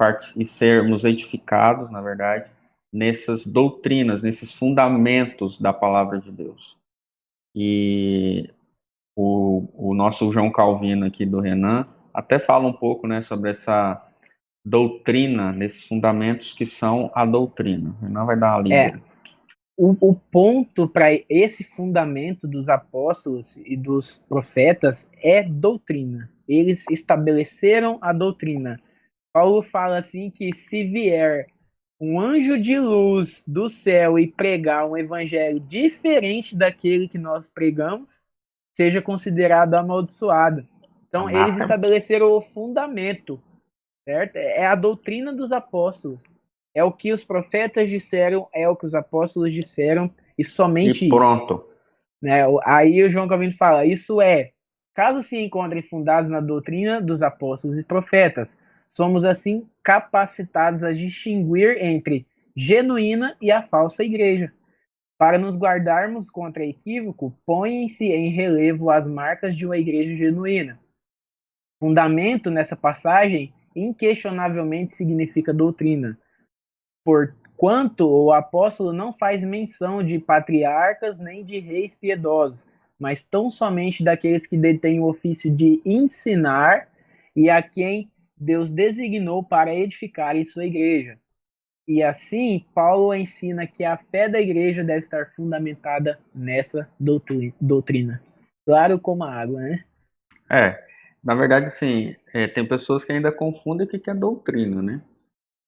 sermos edificados, na verdade, nessas doutrinas, nesses fundamentos da palavra de Deus. E o nosso João Calvino aqui do Renan até fala um pouco, né, sobre essa doutrina, nesses fundamentos que são a doutrina. O Renan vai dar uma lida. O ponto para esse fundamento dos apóstolos e dos profetas é doutrina. Eles estabeleceram a doutrina. Paulo fala assim que se vier um anjo de luz do céu e pregar um evangelho diferente daquele que nós pregamos, seja considerado amaldiçoado. Então, eles Anátema. estabeleceram o fundamento, certo? É a doutrina dos apóstolos. É o que os profetas disseram, é o que os apóstolos disseram, e E somente isso. pronto. Né? Aí o João Calvino fala, isso é, caso se encontrem fundados na doutrina dos apóstolos e profetas, somos assim capacitados a distinguir entre genuína e a falsa igreja. Para nos guardarmos contra equívoco, põem-se em relevo as marcas de uma igreja genuína. Fundamento nessa passagem inquestionavelmente significa doutrina, porquanto o apóstolo não faz menção de patriarcas nem de reis piedosos, mas tão somente daqueles que detêm o ofício de ensinar e a quem Deus designou para edificar em sua igreja. E assim, Paulo ensina que a fé da igreja deve estar fundamentada nessa doutrina. Claro como a água, né? Na verdade, sim, tem pessoas que ainda confundem o que é doutrina, né?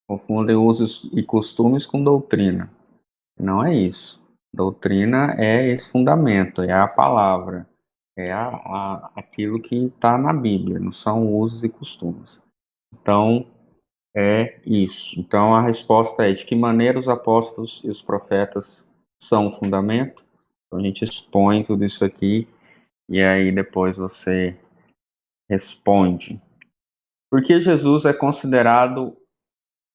Confundem usos e costumes com doutrina. Não é isso. Doutrina é esse fundamento, é a palavra, é aquilo que está na Bíblia, não são usos e costumes. Então, é isso. Então, a resposta é de que maneira os apóstolos e os profetas são o fundamento. Então, a gente expõe tudo isso aqui e aí depois você responde. Por que Jesus é considerado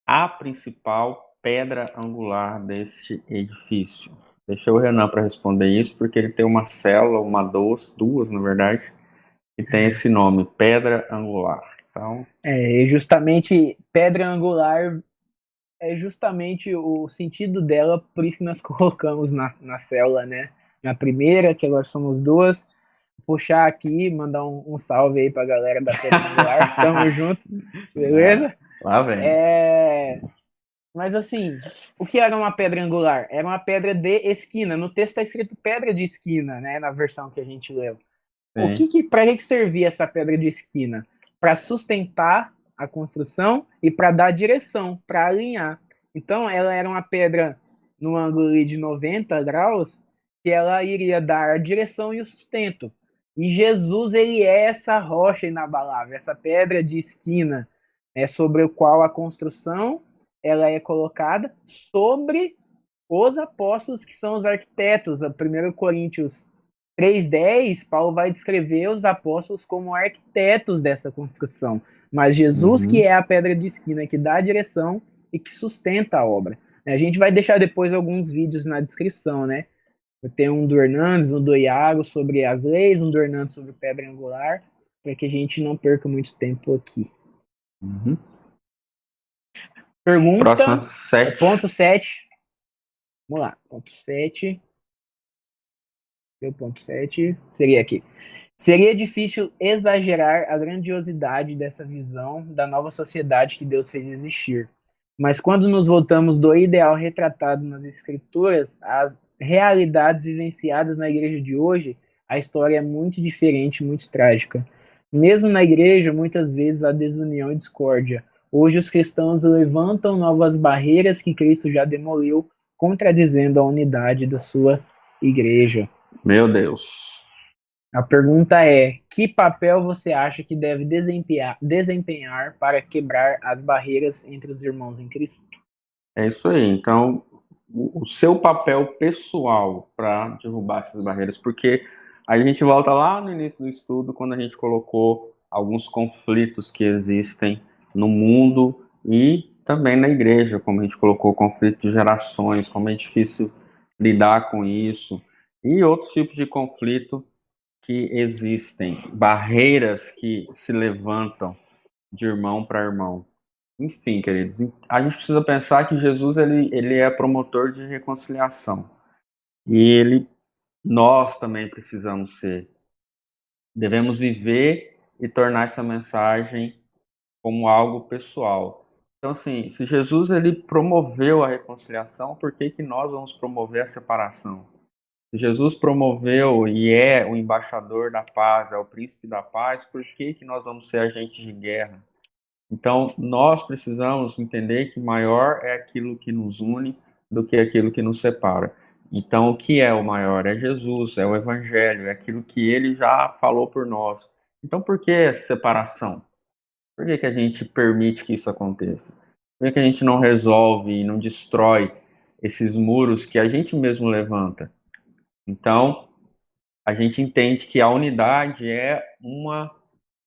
a principal pedra angular deste edifício? Deixa o Renan para responder isso, porque ele tem uma célula, duas, na verdade, que tem esse nome, pedra angular. Então, Justamente pedra angular é justamente o sentido dela, por isso que nós colocamos na célula, né? Na primeira, que agora somos duas. Puxar aqui, mandar um salve aí pra galera da Pedra Angular. Tamo junto, beleza? lá vem. Mas assim, o que era uma pedra angular? Era uma pedra de esquina. No texto está escrito pedra de esquina, né? Na versão que a gente leu. Sim. Para que servia essa pedra de esquina? Para sustentar a construção e para dar direção, para alinhar. Então, ela era uma pedra no ângulo de 90 graus que ela iria dar a direção e o sustento. E Jesus, ele é essa rocha inabalável, essa pedra de esquina, sobre o qual a construção ela é colocada sobre os apóstolos que são os arquitetos. A 1 Coríntios 3:10, Paulo vai descrever os apóstolos como arquitetos dessa construção. Mas Jesus que Uhum. é a pedra de esquina que dá a direção e que sustenta a obra. A gente vai deixar depois alguns vídeos na descrição, né? Tem um do Hernandes, um do Iago sobre as leis, um do Hernandes sobre pedra angular, para que a gente não perca muito tempo aqui. Uhum. Pergunta, Próxima, 7. ponto 7. Vamos lá, ponto 7. O ponto 7 seria aqui. Seria difícil exagerar a grandiosidade dessa visão da nova sociedade que Deus fez existir. Mas quando nos voltamos do ideal retratado nas Escrituras às realidades vivenciadas na igreja de hoje, a história é muito diferente, muito trágica. Mesmo na igreja, muitas vezes há desunião e discórdia. Hoje, os cristãos levantam novas barreiras que Cristo já demoliu, contradizendo a unidade da sua igreja. Meu Deus. A pergunta é: que papel você acha que deve desempenhar para quebrar as barreiras entre os irmãos em Cristo? É isso aí. Então, o seu papel pessoal para derrubar essas barreiras, porque a gente volta lá no início do estudo, quando a gente colocou alguns conflitos que existem no mundo e também na igreja, como a gente colocou conflito de gerações, como é difícil lidar com isso, e outros tipos de conflito que existem, barreiras que se levantam de irmão para irmão. Enfim, queridos, a gente precisa pensar que Jesus ele é promotor de reconciliação. E nós também precisamos ser. Devemos viver e tornar essa mensagem como algo pessoal. Então, assim, se Jesus ele promoveu a reconciliação, por que que nós vamos promover a separação? Se Jesus promoveu e é o embaixador da paz, é o príncipe da paz, por que que nós vamos ser agentes de guerra? Então, nós precisamos entender que maior é aquilo que nos une do que aquilo que nos separa. Então, o que é o maior? É Jesus, é o Evangelho, é aquilo que ele já falou por nós. Então, por que essa separação? Por que que a gente permite que isso aconteça? Por que que a gente não resolve e não destrói esses muros que a gente mesmo levanta? Então, a gente entende que a unidade é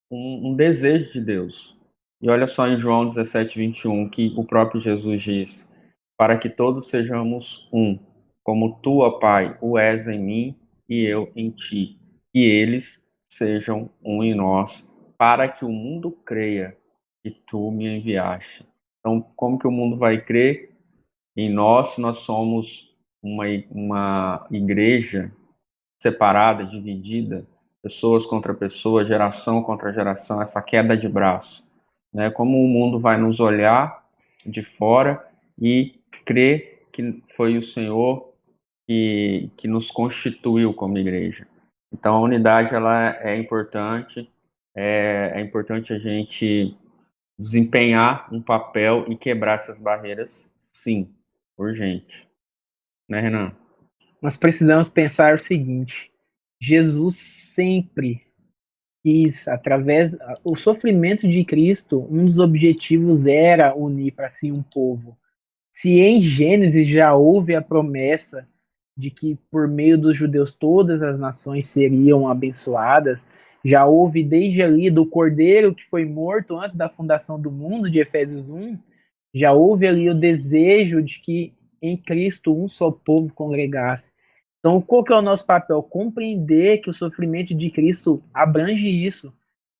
um desejo de Deus. E olha só em João 17:21, que o próprio Jesus diz: para que todos sejamos um, como tu, ó Pai, o és em mim e eu em ti, que eles sejam um em nós, para que o mundo creia que tu me enviaste. Então, como que o mundo vai crer em nós se nós somos uma igreja separada, dividida, pessoas contra pessoas, geração contra geração, essa queda de braço, né? Como o mundo vai nos olhar de fora e crer que foi o Senhor que nos constituiu como igreja. Então a unidade ela é importante, é importante a gente desempenhar um papel e quebrar essas barreiras, sim, urgente, né, Renan? Nós precisamos pensar o seguinte: Jesus sempre quis, através o sofrimento de Cristo, um dos objetivos era unir para si um povo. Se em Gênesis já houve a promessa de que por meio dos judeus todas as nações seriam abençoadas, já houve desde ali do cordeiro que foi morto antes da fundação do mundo, de Efésios 1, já houve ali o desejo de que em Cristo um só povo congregasse. Então, qual que é o nosso papel? Compreender que o sofrimento de Cristo abrange isso.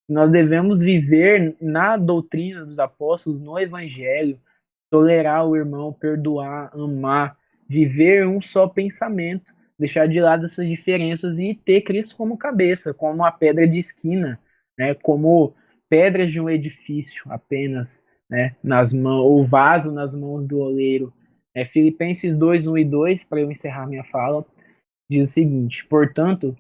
Nós devemos viver na doutrina dos apóstolos, no evangelho, tolerar o irmão, perdoar, amar, viver um só pensamento, deixar de lado essas diferenças e ter Cristo como cabeça, como a pedra de esquina, né, como pedras de um edifício apenas, né, nas mãos, o vaso nas mãos do oleiro. Filipenses 2, 1 e 2, para eu encerrar minha fala, diz o seguinte: portanto,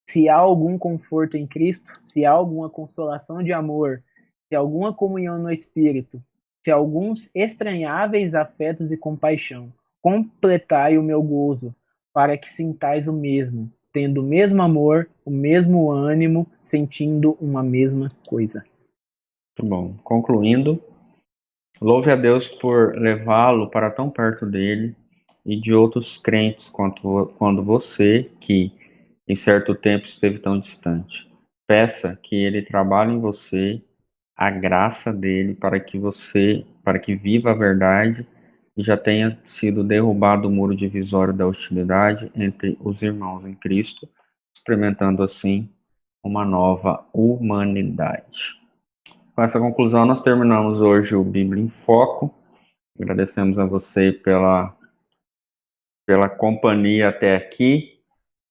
se há algum conforto em Cristo, se há alguma consolação de amor, se há alguma comunhão no Espírito, se há alguns estranháveis afetos e compaixão, completai o meu gozo, para que sintais o mesmo, tendo o mesmo amor, o mesmo ânimo, sentindo uma mesma coisa. Muito bom. Concluindo, louve a Deus por levá-lo para tão perto dele e de outros crentes quando você, que em certo tempo esteve tão distante. Peça que ele trabalhe em você a graça dele para que viva a verdade e já tenha sido derrubado o muro divisório da hostilidade entre os irmãos em Cristo, experimentando assim uma nova humanidade. Com essa conclusão, nós terminamos hoje o Bíblia em Foco. Agradecemos a você pela companhia até aqui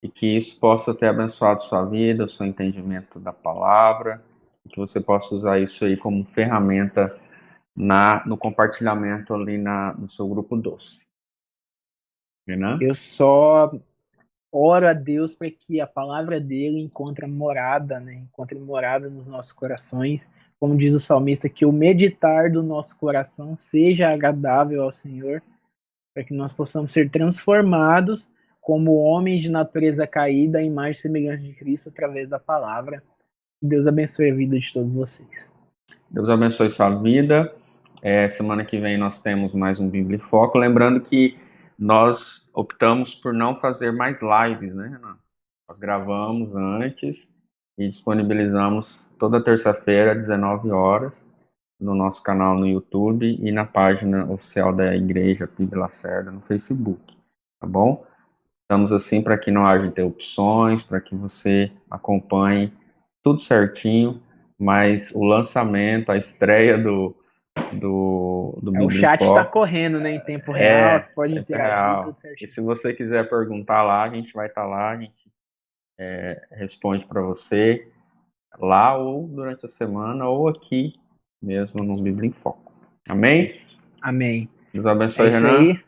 e que isso possa ter abençoado sua vida, o seu entendimento da palavra, e que você possa usar isso aí como ferramenta no compartilhamento ali no seu grupo doce. Renan? Eu só oro a Deus para que a palavra dele encontre morada, né? Encontre morada nos nossos corações. Como diz o salmista, que o meditar do nosso coração seja agradável ao Senhor, para que nós possamos ser transformados como homens de natureza caída, em imagem e semelhança de Cristo, através da palavra. Que Deus abençoe a vida de todos vocês. Deus abençoe sua vida. Semana que vem nós temos mais um Bíblia em Foco. Lembrando que nós optamos por não fazer mais lives, né, Renan? Nós gravamos antes e disponibilizamos toda terça-feira, às 19 horas, no nosso canal no YouTube e na página oficial da Igreja PIB Lacerda no Facebook, tá bom? Estamos assim para que não haja interrupções, para que você acompanhe tudo certinho, mas o lançamento, a estreia do O Bíblia em chat está Foco correndo, né, em tempo real, você pode tempo interagir, real. tudo E certinho. se você quiser perguntar lá, a gente vai estar lá, a gente responde para você lá ou durante a semana ou aqui mesmo no Bíblia em Foco. Amém? Amém. Deus É abençoe, isso Renan. aí.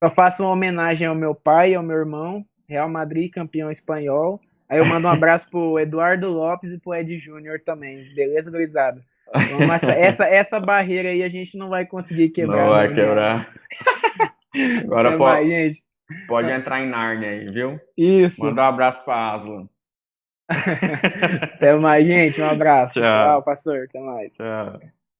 Só faço uma homenagem ao meu pai e ao meu irmão, Real Madrid, campeão espanhol. Aí eu mando um abraço pro Eduardo Lopes e pro Ed Júnior também. Beleza, gurizada? Então, essa barreira aí a gente não vai conseguir quebrar, Não vai não, né? quebrar. Agora Até mais, gente. pode entrar em Nárnia aí, viu? Isso. Manda um abraço pra Aslan. Até mais, gente. Um abraço. Tchau, Tchau, pastor. Até mais. tchau.